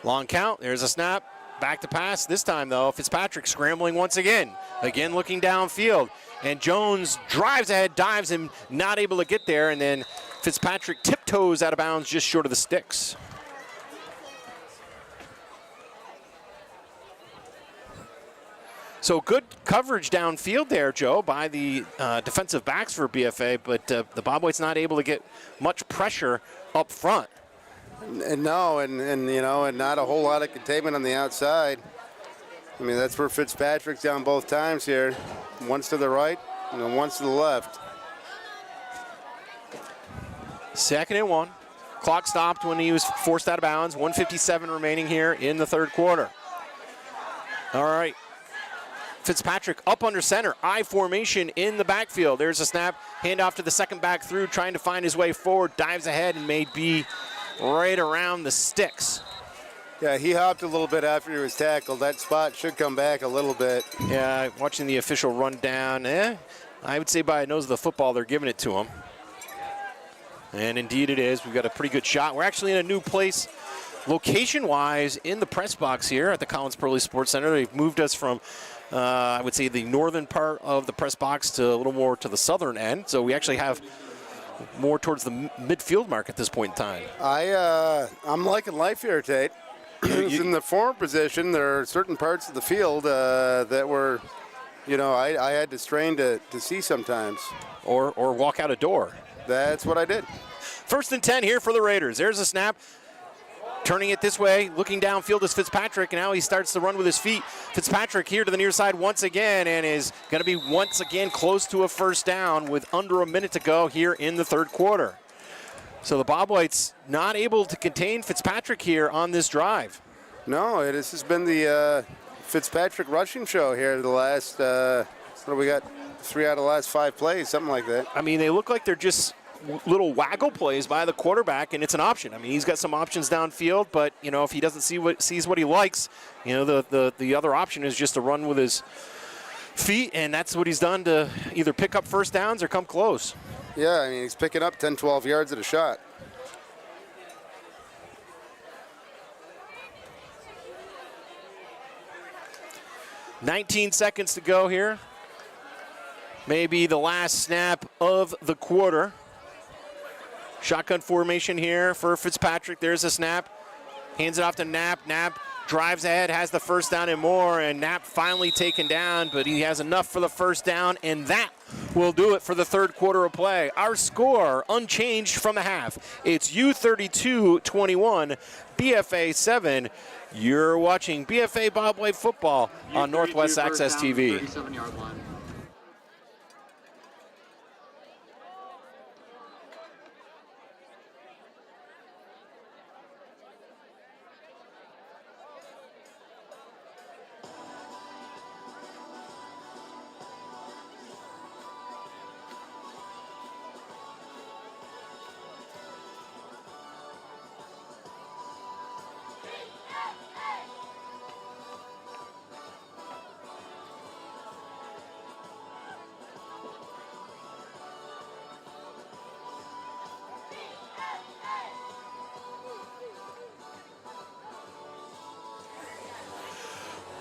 Long count, there's a snap. back to pass this time, though. Fitzpatrick scrambling once again. Again looking downfield. And Jones drives ahead, dives him, not able to get there. And then Fitzpatrick tiptoes out of bounds just short of the sticks. So good coverage downfield there, Joe, by the defensive backs for BFA, but the Bobwhite's not able to get much pressure up front. And no, and not a whole lot of containment on the outside. I mean, that's where Fitzpatrick's down both times here. Once to the right and then once to the left. 2nd and 1. Clock stopped when he was forced out of bounds. 1:57 remaining here in the third quarter. All right. Fitzpatrick up under center. I formation in the backfield. There's a snap. Handoff to the second back through, trying to find his way forward. Dives ahead and may be right around the sticks. Yeah, he hopped a little bit after he was tackled. That spot should come back a little bit. Yeah, watching the official rundown, I would say by a nose of the football, they're giving it to him. And indeed it is. We've got a pretty good shot. We're actually in a new place location-wise in the press box here at the Collins Pearly Sports Center. They've moved us from, I would say, the northern part of the press box to a little more to the southern end. So we actually have more towards the midfield mark at this point in time. I'm liking life here, Tate. In the former position, there are certain parts of the field that were, I had to strain to see sometimes. Or walk out a door. That's what I did. 1st and 10 here for the Raiders. There's a snap. Turning it this way, looking downfield is Fitzpatrick, and now he starts to run with his feet. Fitzpatrick here to the near side once again, and is going to be once again close to a first down with under a minute to go here in the third quarter. So the Bobwhites not able to contain Fitzpatrick here on this drive. No, this has been the Fitzpatrick rushing show here the last, what do we got, 3 out of the last 5 plays, something like that. I mean, they look like they're just little waggle plays by the quarterback, and it's an option. I mean, he's got some options downfield, but, if he doesn't sees what he likes, the other option is just to run with his feet, and that's what he's done to either pick up first downs or come close. Yeah, I mean, he's picking up 10, 12 yards at a shot. "19 seconds to go here. Maybe the last snap of the quarter. Shotgun formation here for Fitzpatrick. There's a snap. Hands it off to Knapp. Knapp drives ahead, has the first down and more, and Knapp finally taken down, but he has enough for the first down, and that will do it for the third quarter of play. Our score unchanged from the half. It's U-32 21, BFA 7. You're watching BFA Bobwhite football on Northwest Access TV. 37-yard line.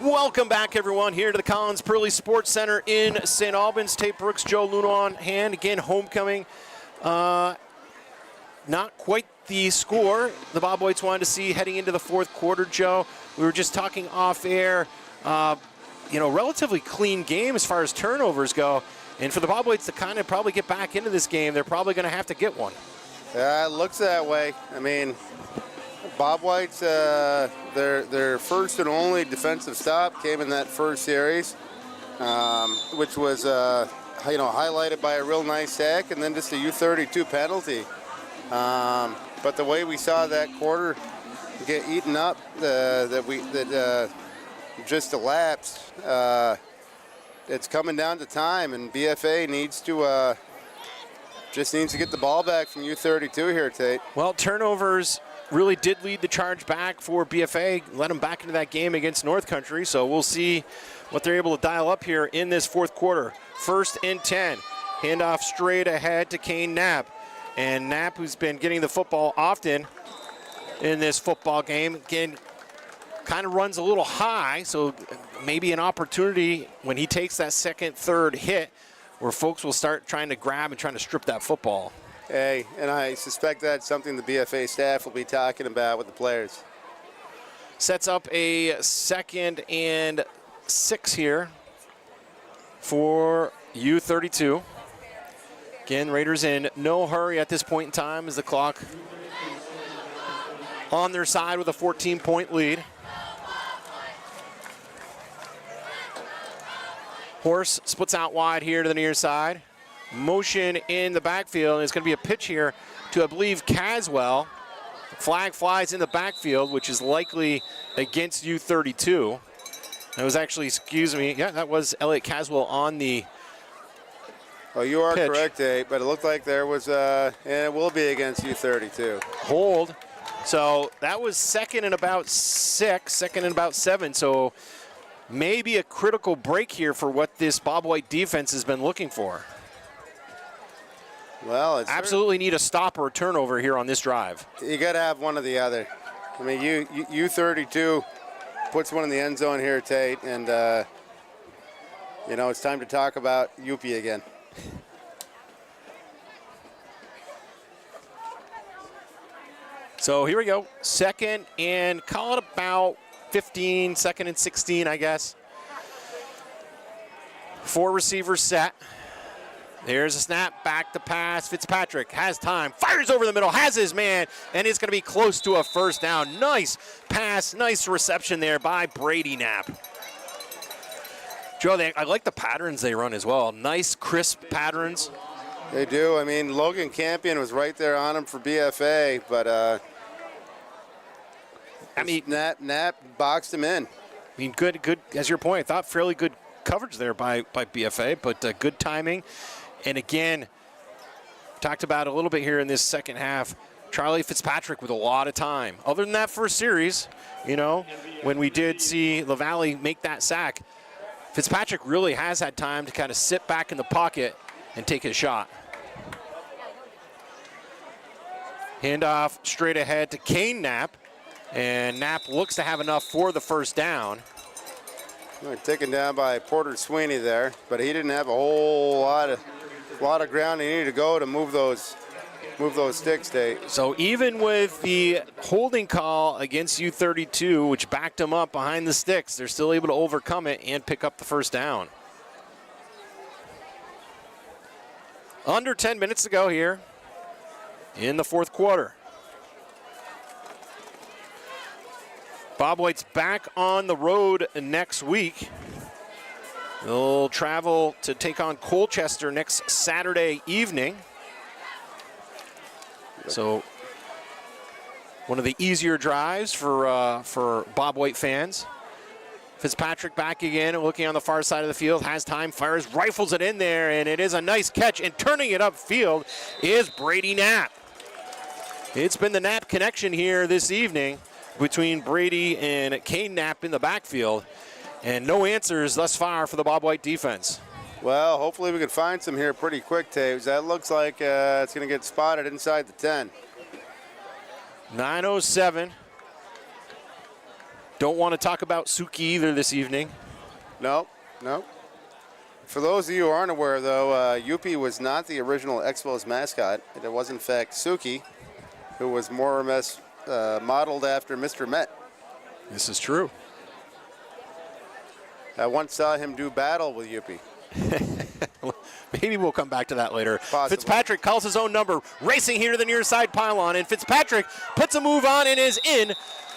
Welcome back, everyone, here to the Collins Pearly Sports Center in St. Albans. Tate Brooks, Joe Luna on hand. Again, homecoming. Not quite the score the Bobwhites wanted to see heading into the fourth quarter, Joe. We were just talking off air. Relatively clean game as far as turnovers go. And for the Bobwhites to kind of probably get back into this game, they're probably going to have to get one. Yeah, it looks that way. I mean, Bobwhites, their first and only defensive stop came in that first series, which was highlighted by a real nice sack and then just a U-32 penalty. But the way we saw that quarter get eaten up, that just elapsed, it's coming down to time, and BFA needs to get the ball back from U-32 here, Tate. Well, turnovers really did lead the charge back for BFA, led them back into that game against North Country. So we'll see what they're able to dial up here in this fourth quarter. 1st and 10. Handoff straight ahead to Kane Knapp. And Knapp, who's been getting the football often in this football game, again, kind of runs a little high, so maybe an opportunity when he takes that second, third hit where folks will start trying to grab and trying to strip that football. Hey, and I suspect that's something the BFA staff will be talking about with the players. Sets up a 2nd and 6 here for U-32. Again, Raiders in no hurry at this point in time as the clock on their side with a 14-point lead. Horse splits out wide here to the near side. Motion in the backfield, and it's going to be a pitch here to, I believe, Caswell. Flag flies in the backfield, which is likely against U-32. That was actually, that was Elliot Caswell on the Oh, you are pitch. correct, Dave, but it looked like there was, and it will be against U-32. Hold. So that was 2nd and about 6, 2nd and about 7. So maybe a critical break here for what this Bob White defense has been looking for. Well, it's absolutely need a stop or a turnover here on this drive. You got to have one or the other. I mean, U-32 puts one in the end zone here, Tate, and you know, it's time to talk about UP again. So here we go. 2nd and call it about 15, 2nd and 16, I guess. 4 receivers set. There's a snap, back to pass. Fitzpatrick has time, fires over the middle, has his man, and it's going to be close to a first down. Nice pass, nice reception there by Brady Knapp. Joe, I like the patterns they run as well. Nice, crisp patterns. They do. I mean, Logan Campion was right there on him for BFA, but I mean, Knapp boxed him in. I mean, good. As your point, I thought fairly good coverage there by BFA, but good timing. And again, talked about a little bit here in this second half, Charlie Fitzpatrick with a lot of time. Other than that first series, you know, when we did see LaValle make that sack, Fitzpatrick really has had time to kind of sit back in the pocket and take his shot. Handoff straight ahead to Kane Knapp, and Knapp looks to have enough for the first down. Taken down by Porter Sweeney there, but he didn't have a whole lot of ground he needed to go to move those sticks, Dave. So even with the holding call against U-32, which backed them up behind the sticks, they're still able to overcome it and pick up the first down. Under 10 minutes to go here in the fourth quarter. Bob White's back on the road next week. They'll travel to take on Colchester next Saturday evening. So one of the easier drives for Bob White fans. Fitzpatrick back again and looking on the far side of the field, has time, fires, rifles it in there, and it is a nice catch. And turning it upfield is Brady Knapp. It's been the Knapp connection here this evening between Brady and Kane Knapp in the backfield, and no answers thus far for the Bob White defense. Well, hopefully we can find some here pretty quick, Taves. That looks like it's going to get spotted inside the 10. 9:07. Don't want to talk about Suki either this evening. No. For those of you who aren't aware, though, UP was not the original Expos mascot. It was, in fact, Suki, who was more or less modeled after Mr. Met. This is true. I once saw him do battle with UP. Maybe we'll come back to that later. Possibly. Fitzpatrick calls his own number, racing here to the near side pylon, and Fitzpatrick puts a move on and is in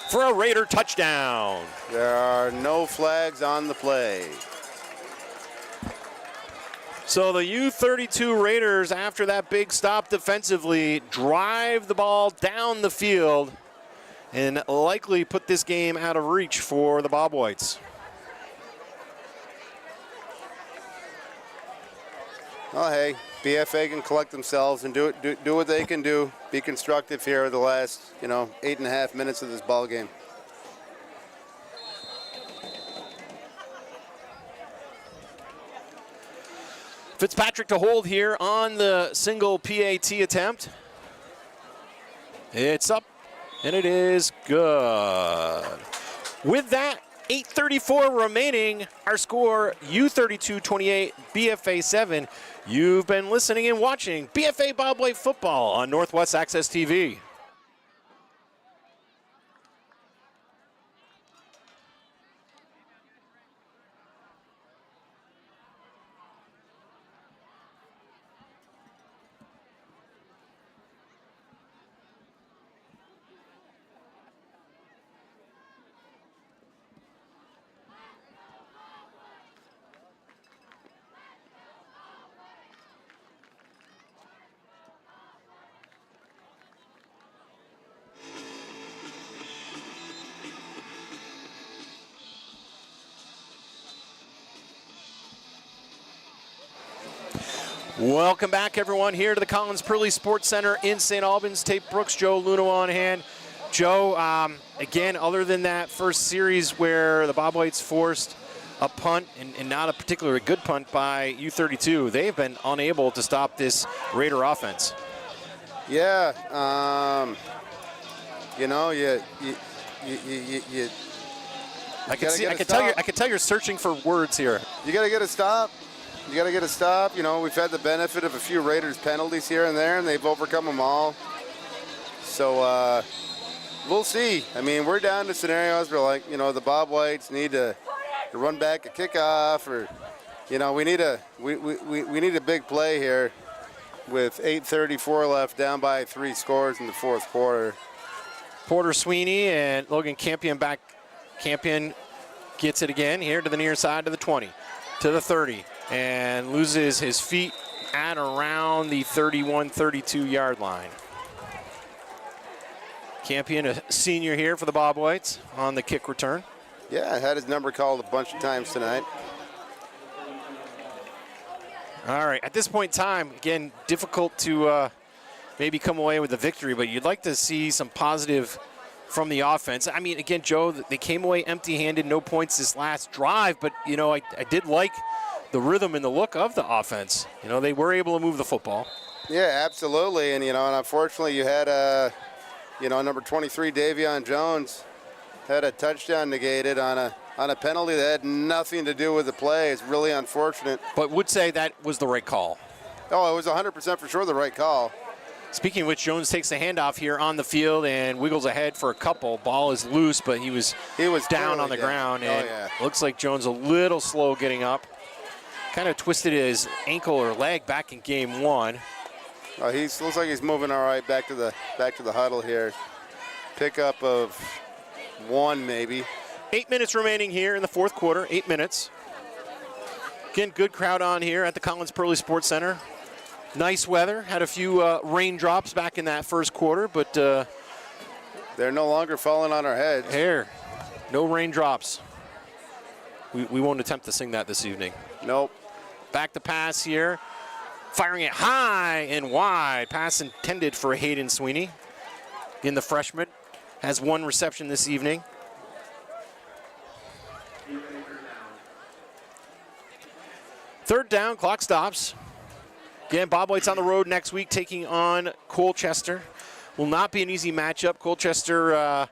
for a Raider touchdown. There are no flags on the play. So the U-32 Raiders, after that big stop defensively, drive the ball down the field and likely put this game out of reach for the Bob Whites. Oh, hey, BFA can collect themselves and do what they can do. Be constructive here the last, 8.5 minutes of this ball game. Fitzpatrick to hold here on the single PAT attempt. It's up, and it is good. With that, 8:34 remaining. Our score, U-32 28, BFA 7. You've been listening and watching BFA Bobwhite Football on Northwest Access TV. Welcome back, everyone, here to the Collins Pearly Sports Center in St. Albans. Tate Brooks, Joe Luna on hand. Joe, again, other than that first series where the Bobwhites forced a punt, and not a particularly good punt by U-32, they've been unable to stop this Raider offense. Yeah, you know, I can tell you're searching for words here. You got to get a stop. You got to get a stop. You know, we've had the benefit of a few Raiders penalties here and there, and they've overcome them all. So we'll see. I mean, we're down to scenarios where, like, you know, the Bobwhites need to run back a kickoff, or, you know, we need a big play here with 8:34 left, down by 3 scores in the fourth quarter. Porter Sweeney and Logan Campion back. Campion gets it again here to the near side to the 20, to the 30. And loses his feet at around the 31-32 yard line. Campion, a senior here for the Bobwhites on the kick return. Yeah, I had his number called a bunch of times tonight. All right, at this point in time, again, difficult to maybe come away with a victory, but you'd like to see some positive from the offense. I mean, again, Joe, they came away empty-handed, no points this last drive, but, you know, I did like the rhythm and the look of the offense. You know, they were able to move the football. Yeah, absolutely. And, you know, and unfortunately you had, you know, number 23, Davion Jones, had a touchdown negated on a penalty that had nothing to do with the play. It's really unfortunate. But would say that was the right call. Oh, it was 100% for sure the right call. Speaking of which, Jones takes the handoff here on the field and wiggles ahead for a couple. Ball is loose, but he was down on the ground. And looks like Jones a little slow getting up. Kind of twisted his ankle or leg back in game 1. He looks like he's moving all right back to the huddle here. Pickup of 1 maybe. 8 minutes remaining here in the fourth quarter. 8 minutes. Again, good crowd on here at the Collins Pearly Sports Center. Nice weather. Had a few raindrops back in that first quarter, but they're no longer falling on our heads. Here, no raindrops. We won't attempt to sing that this evening. Nope. Back to pass here. Firing it high and wide. Pass intended for Hayden Sweeney. Again, the freshman has 1 reception this evening. Third down, clock stops. Again, Bobwhite's on the road next week taking on Colchester. Will not be an easy matchup. Colchester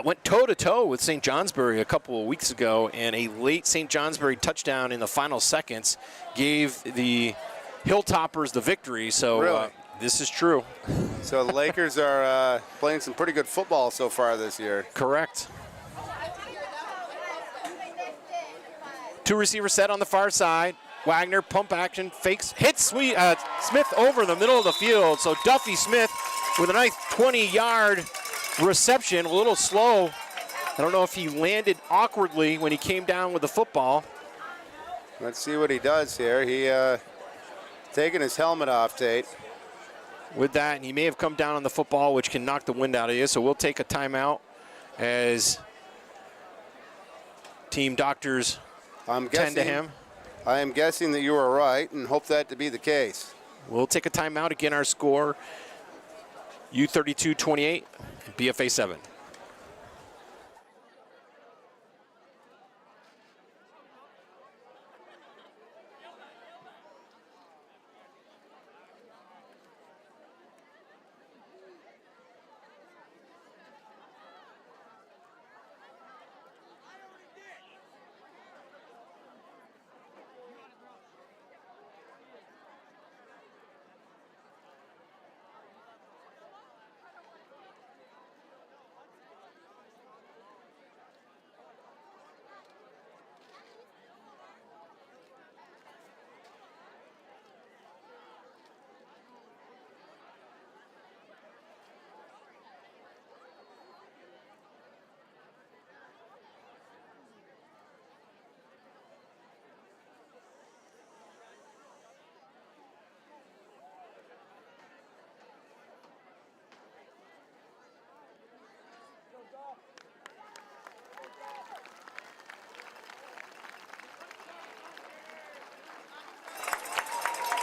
went toe-to-toe with St. Johnsbury a couple of weeks ago, and a late St. Johnsbury touchdown in the final seconds gave the Hilltoppers the victory. So really? This is true. So the Lakers are playing some pretty good football so far this year. Correct. 2 receiver set on the far side. Wagner, pump action, fakes, hits Smith over the middle of the field. So Duffy Smith with a nice 20-yard reception, a little slow. I don't know if he landed awkwardly when he came down with the football. Let's see what he does here. He taking his helmet off, Tate. With that, and he may have come down on the football, which can knock the wind out of you. So we'll take a timeout as team doctors tend to him. I am guessing that you are right and hope that to be the case. We'll take a timeout. Again, our score, U-32 28, BFA 7.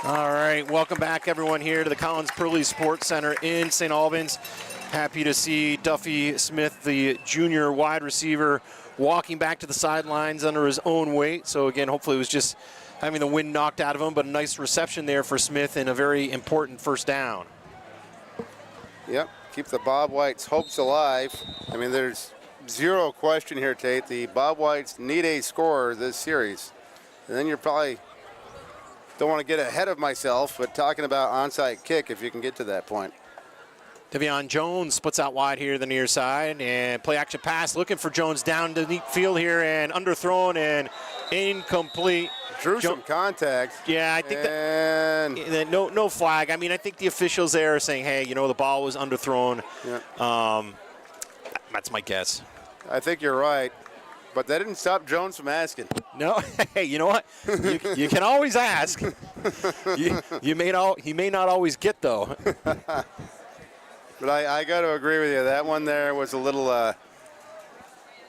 All right, welcome back everyone here to the Collins Pearly Sports Center in St. Albans. Happy to see Duffy Smith, the junior wide receiver, walking back to the sidelines under his own weight. So again, hopefully it was just having the wind knocked out of him, but a nice reception there for Smith and a very important first down. Yep, keep the Bob Whites' hopes alive. I mean, there's zero question here, Tate. The Bob Whites need a scorer this series. And then you're probably, don't want to get ahead of myself, but talking about onside kick if you can get to that point. Devion Jones splits out wide here to the near side, and play action pass looking for Jones down to the deep field here, and underthrown and incomplete. Drew some contact. Yeah, I think that no flag. I mean, I think the officials there are saying, hey, the ball was underthrown. Yeah. That's my guess. I think you're right, but that didn't stop Jones from asking. No, hey, you know what? You can always ask. He may not always get though. But I got to agree with you. That one there was a little.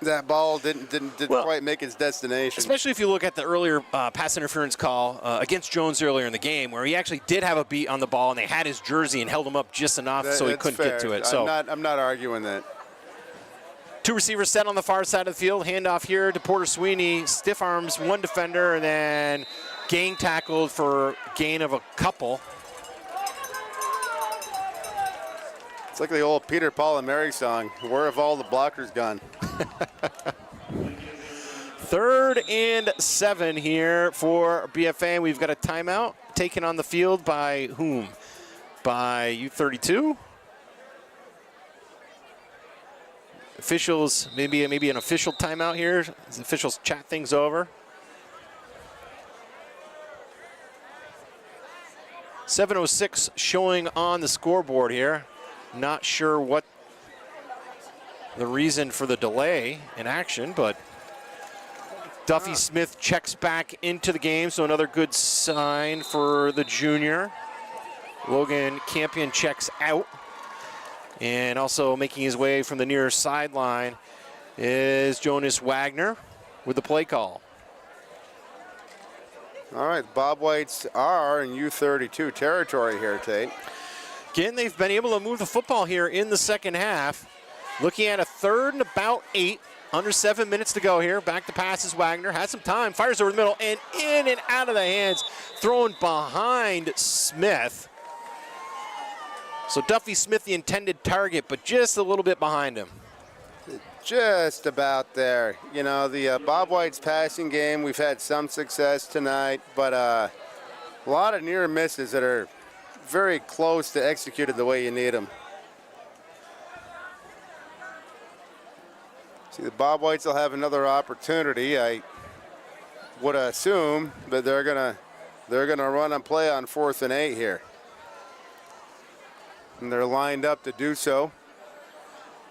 That ball didn't quite make its destination. Especially if you look at the earlier pass interference call against Jones earlier in the game, where he actually did have a beat on the ball, and they had his jersey and held him up just enough so he couldn't get to it. So I'm not arguing that. Two receivers set on the far side of the field. Handoff here to Porter Sweeney. Stiff arms one defender, and then gang tackled for gain of a couple. It's like the old Peter, Paul, and Mary song. Where have all the blockers gone? 3rd and 7 here for BFA. We've got a timeout taken on the field by whom? By U-32. Officials, maybe an official timeout here. As officials chat things over. 7:06 showing on the scoreboard here. Not sure what the reason for the delay in action, but Duffy Smith checks back into the game, so another good sign for the junior. Logan Campion checks out. And also making his way from the near sideline is Jonas Wagner with the play call. All right, Bob Whites are in U-32 territory here, Tate. Again, they've been able to move the football here in the second half. Looking at a 3rd and about 8. Under 7 minutes to go here. Back to pass is Wagner. Has some time. Fires over the middle and in and out of the hands. Thrown behind Smith. So Duffy Smith, the intended target, but just a little bit behind him. Just about there. The Bob White's passing game, we've had some success tonight, but a lot of near misses that are very close to executed the way you need them. See, the Bob Whites will have another opportunity. I would assume that they're gonna run and play on 4th and 8 here. And they're lined up to do so.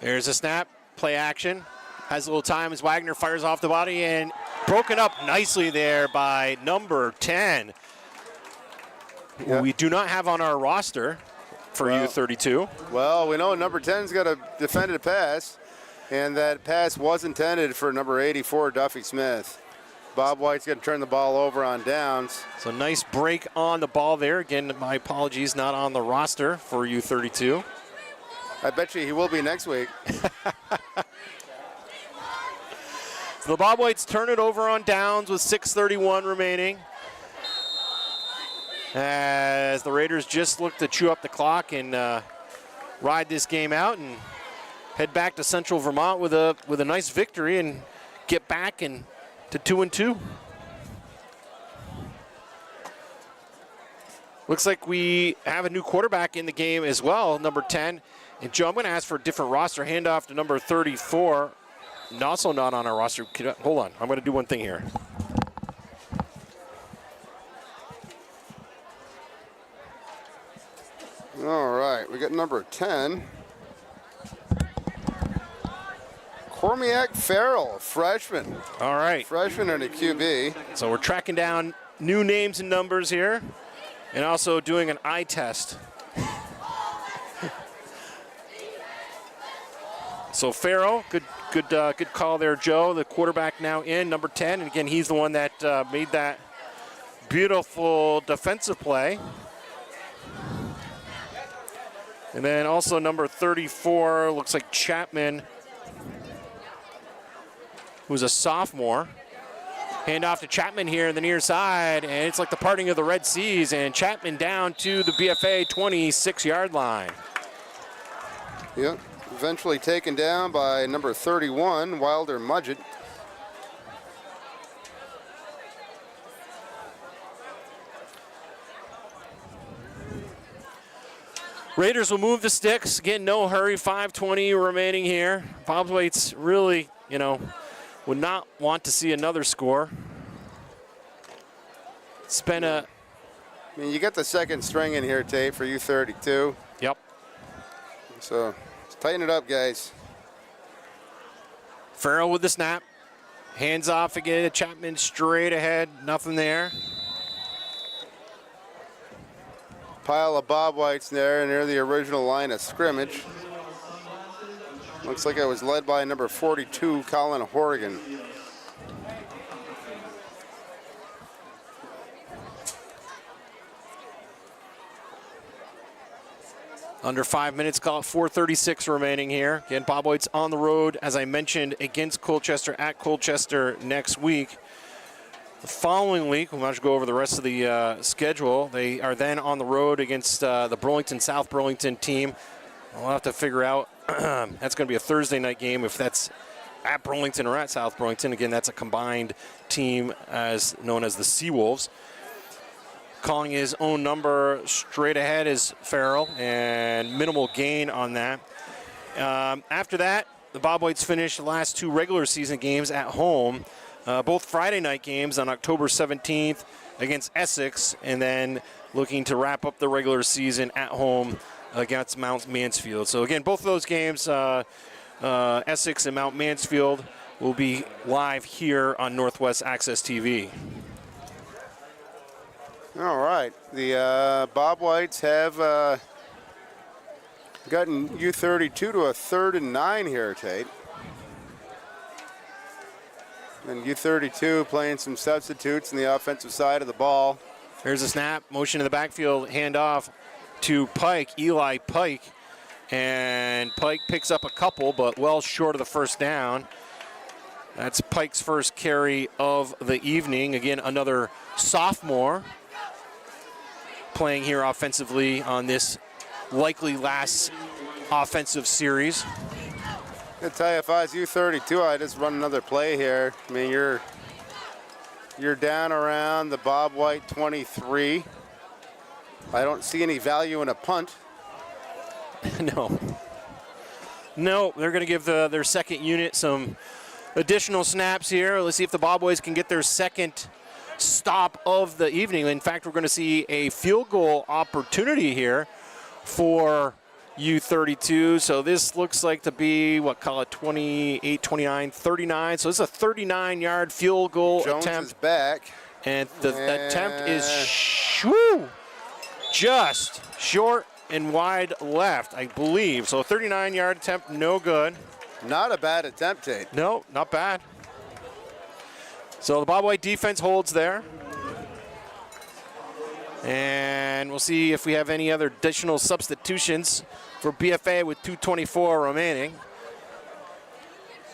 There's a snap, play action. Has a little time as Wagner fires off the body and broken up nicely there by number 10. Yep. We do not have on our roster for U-32. Well, we know number 10's got a defended pass, and that pass was intended for number 84, Duffy Smith. Bob White's going to turn the ball over on downs. So nice break on the ball there. Again, my apologies, not on the roster for U-32. I bet you he will be next week. So the Bob Whites turn it over on downs with 6:31 remaining. As the Raiders just look to chew up the clock and ride this game out and head back to Central Vermont with a nice victory and get back and to 2-2. Looks like we have a new quarterback in the game as well, number 10. And Joe, I'm going to ask for a different roster. Handoff to number 34. Also not on our roster. Hold on. I'm going to do one thing here. All right, we got number 10. Cormiac Farrell, freshman. All right. Freshman and a QB. So we're tracking down new names and numbers here and also doing an eye test. So Farrell, good call there, Joe. The quarterback now in, number 10. And again, he's the one that made that Beautiful defensive play. And then also number 34, looks like Chapman, who's a sophomore. Hand off to Chapman here in the near side, and it's like the parting of the Red Seas, and Chapman down to the BFA 26-yard line. Yep, eventually taken down by number 31, Wilder Mudgett. Raiders will move the sticks. Again, no hurry, 5:20 remaining here. Bobwhite's really, would not want to see another score. It's been I mean, you got the second string in here, Tate, for U-32. Yep. So let's tighten it up, guys. Farrell with the snap. Hands off again. Chapman straight ahead. Nothing there. Pile of Bob Whites there near the original line of scrimmage. Looks like it was led by number 42, Colin Horrigan. Under 5 minutes, call it 4:36 remaining here. Again, Bob White's on the road, as I mentioned, against Colchester at Colchester next week. The following week, we'll have to go over the rest of the schedule. They are then on the road against the Burlington, South Burlington team. We'll have to figure out, that's going to be a Thursday night game if that's at Burlington or at South Burlington. Again, that's a combined team as known as the Seawolves. Calling his own number straight ahead is Farrell, and minimal gain on that. After that, the Bob Whites finished the last two regular season games at home, both Friday night games on October 17th against Essex, and then looking to wrap up the regular season at home against Mount Mansfield. So again, both of those games, Essex and Mount Mansfield, will be live here on Northwest Access TV. All right, the Bob Whites have gotten U-32 to a 3rd and 9 here, Tate. And U-32 playing some substitutes in the offensive side of the ball. There's a snap, motion in the backfield, handoff to Pike, Eli Pike. And Pike picks up a couple, but well short of the first down. That's Pike's first carry of the evening. Again, another sophomore playing here offensively on this likely last offensive series. I'll tell you, if I was U-32, I'd just run another play here. I mean, you're down around the Bob White 23. I don't see any value in a punt. No, they're going to give their second unit some additional snaps here. Let's see if the Bob Whites can get their second stop of the evening. In fact, we're going to see a field goal opportunity here for U-32. So this looks like to be, call it 28, 29, 39. So this is a 39-yard field goal Jones attempt. Is back. And the attempt is just short and wide left, I believe. So a 39-yard attempt, no good. Not a bad attempt, Tate. No, not bad. So the Bob White defense holds there. And we'll see if we have any other additional substitutions for BFA with 2:24 remaining.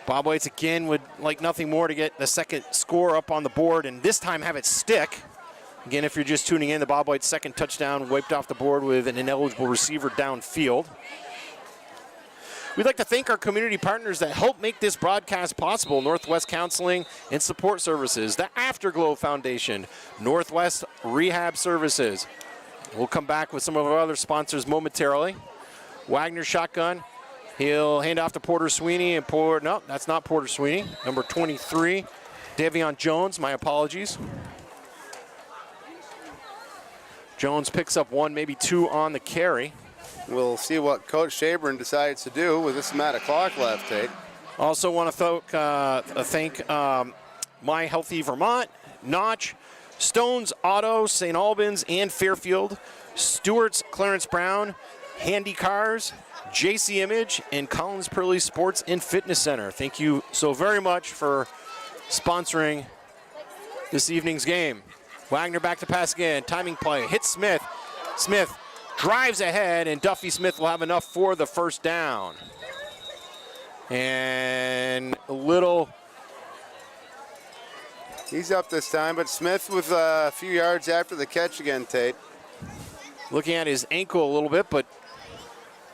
Bob White's again would like nothing more to get the second score up on the board and this time have it stick. Again, if you're just tuning in, the Bob White's second touchdown wiped off the board with an ineligible receiver downfield. We'd like to thank our community partners that help make this broadcast possible: Northwest Counseling and Support Services, the Afterglow Foundation, Northwest Rehab Services. We'll come back with some of our other sponsors momentarily. Wagner Shotgun. He'll hand off to Porter Sweeney, and no, that's not Porter Sweeney. Number 23, Davion Jones, my apologies. Jones picks up one, maybe two on the carry. We'll see what Coach Shabern decides to do with this amount of clock left, Tate. Also want to thank My Healthy Vermont, Notch, Stones Auto, St. Albans, and Fairfield, Stewart's Clarence Brown, Handy Cars, JC Image, and Collins Purley Sports and Fitness Center. Thank you so very much for sponsoring this evening's game. Wagner back to pass again. Timing play. Hits Smith. Smith drives ahead, and Duffy Smith will have enough for the first down. And a little. He's up this time, but Smith with a few yards after the catch again, Tate. Looking at his ankle a little bit, but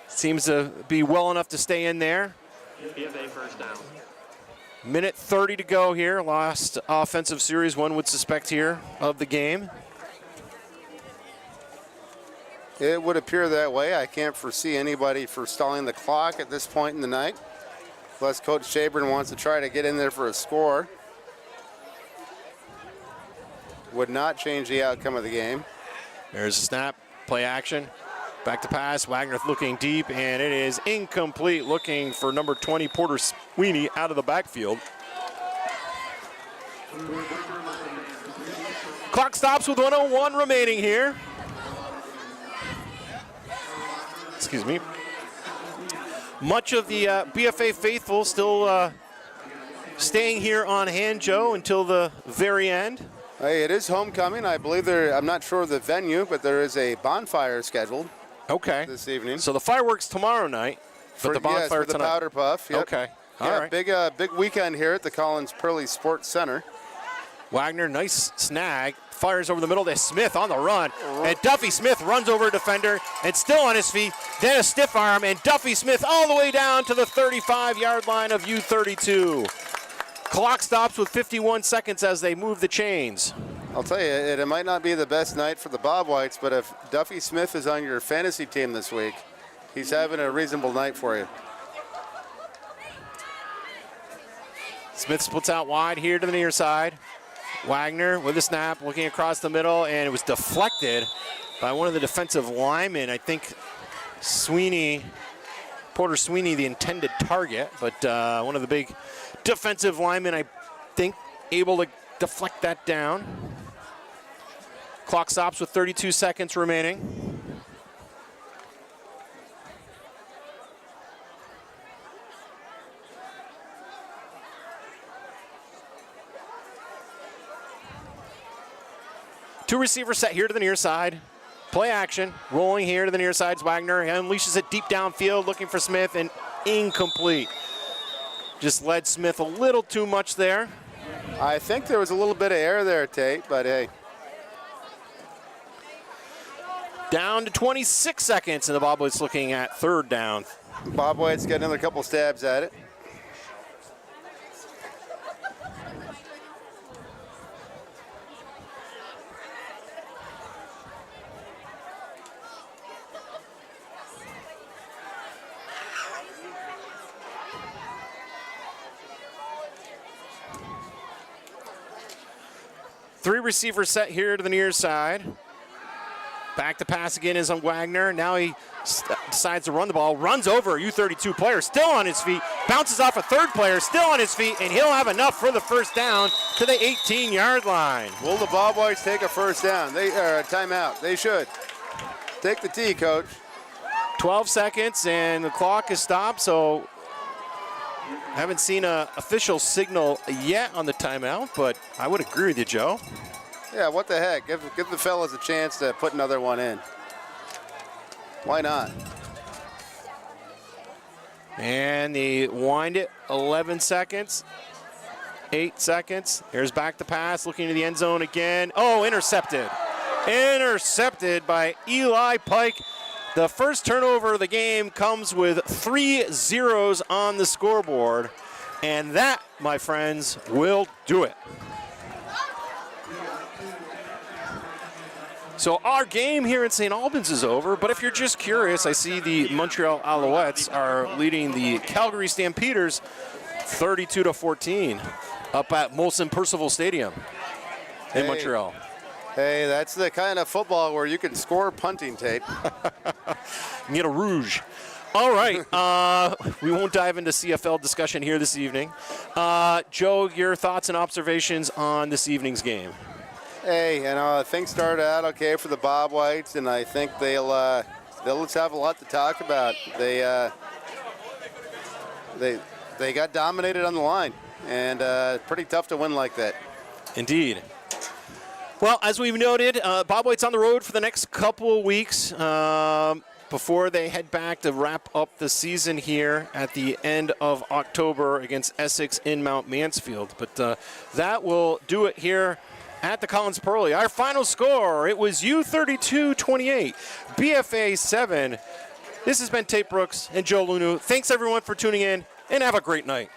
seems to be well enough to stay in there. BFA first down. Minute 30 to go here. Last offensive series, one would suspect here, of the game. It would appear that way. I can't foresee anybody forestalling the clock at this point in the night, unless Coach Schaburn wants to try to get in there for a score. Would not change the outcome of the game. There's a snap, play action. Back to pass, Wagner looking deep, and it is incomplete, looking for number 20, Porter Sweeney, out of the backfield. Clock stops with 1:01 remaining here. Excuse me. Much of the BFA faithful still staying here on hand, Joe, until the very end. Hey, it is homecoming. I believe I'm not sure of the venue, but there is a bonfire scheduled. Okay. This evening. So the fireworks tomorrow night, but the bonfire yes, for the tonight. powder puff. Yep. Okay. All yeah, right. big weekend here at the Collins Pearly Sports Center. Wagner, nice snag, fires over the middle to Smith on the run, and Duffy Smith runs over a defender and still on his feet, then a stiff arm, and Duffy Smith all the way down to the 35-yard line of U-32. Clock stops with 51 seconds as they move the chains. I'll tell you, it might not be the best night for the Bob Whites, but if Duffy Smith is on your fantasy team this week, he's having a reasonable night for you. Smith splits out wide here to the near side. Wagner with a snap, looking across the middle, and it was deflected by one of the defensive linemen. I think Porter Sweeney, the intended target, but one of the big defensive linemen, I think, able to deflect that down. Clock stops with 32 seconds remaining. Two receiver set here to the near side. Play action, rolling here to the near side. Wagner unleashes it deep downfield, looking for Smith, and incomplete. Just led Smith a little too much there. I think there was a little bit of air there, Tate, but hey. Down to 26 seconds, and the Bob Whites looking at third down. Bob White's got another couple stabs at it. Three receivers set here to the near side. Back to pass again is on Wagner. Now he decides to run the ball, runs over a U-32 player, still on his feet, bounces off a third player, still on his feet, and he'll have enough for the first down to the 18-yard line. Will the Bob Whites take a first down? A timeout. They should. Take the tee, Coach. 12 seconds, and the clock is stopped, so haven't seen an official signal yet on the timeout, but I would agree with you, Joe. Yeah, what the heck? Give the fellas a chance to put another one in. Why not? And they wind it, 11 seconds, 8 seconds. Here's back to pass, looking to the end zone again. Oh, intercepted. Intercepted by Eli Pike. The first turnover of the game comes with 3 zeros on the scoreboard. And that, my friends, will do it. So our game here in St. Albans is over, but if you're just curious, I see the Montreal Alouettes are leading the Calgary Stampeders 32-14 up at Molson Percival Stadium in Montreal. Hey, that's the kind of football where you can score punting, Tate. You get a rouge. All right, we won't dive into CFL discussion here this evening. Joe, your thoughts and observations on this evening's game? Hey, things started out okay for the Bob Whites, and I think they'll just have a lot to talk about. They got dominated on the line, and pretty tough to win like that. Indeed. Well, as we've noted, Bob White's on the road for the next couple of weeks before they head back to wrap up the season here at the end of October against Essex in Mount Mansfield. But that will do it here at the Collins Pearly. Our final score, it was U-32 28, BFA 7. This has been Tate Brooks and Joe Lunu. Thanks, everyone, for tuning in, and have a great night.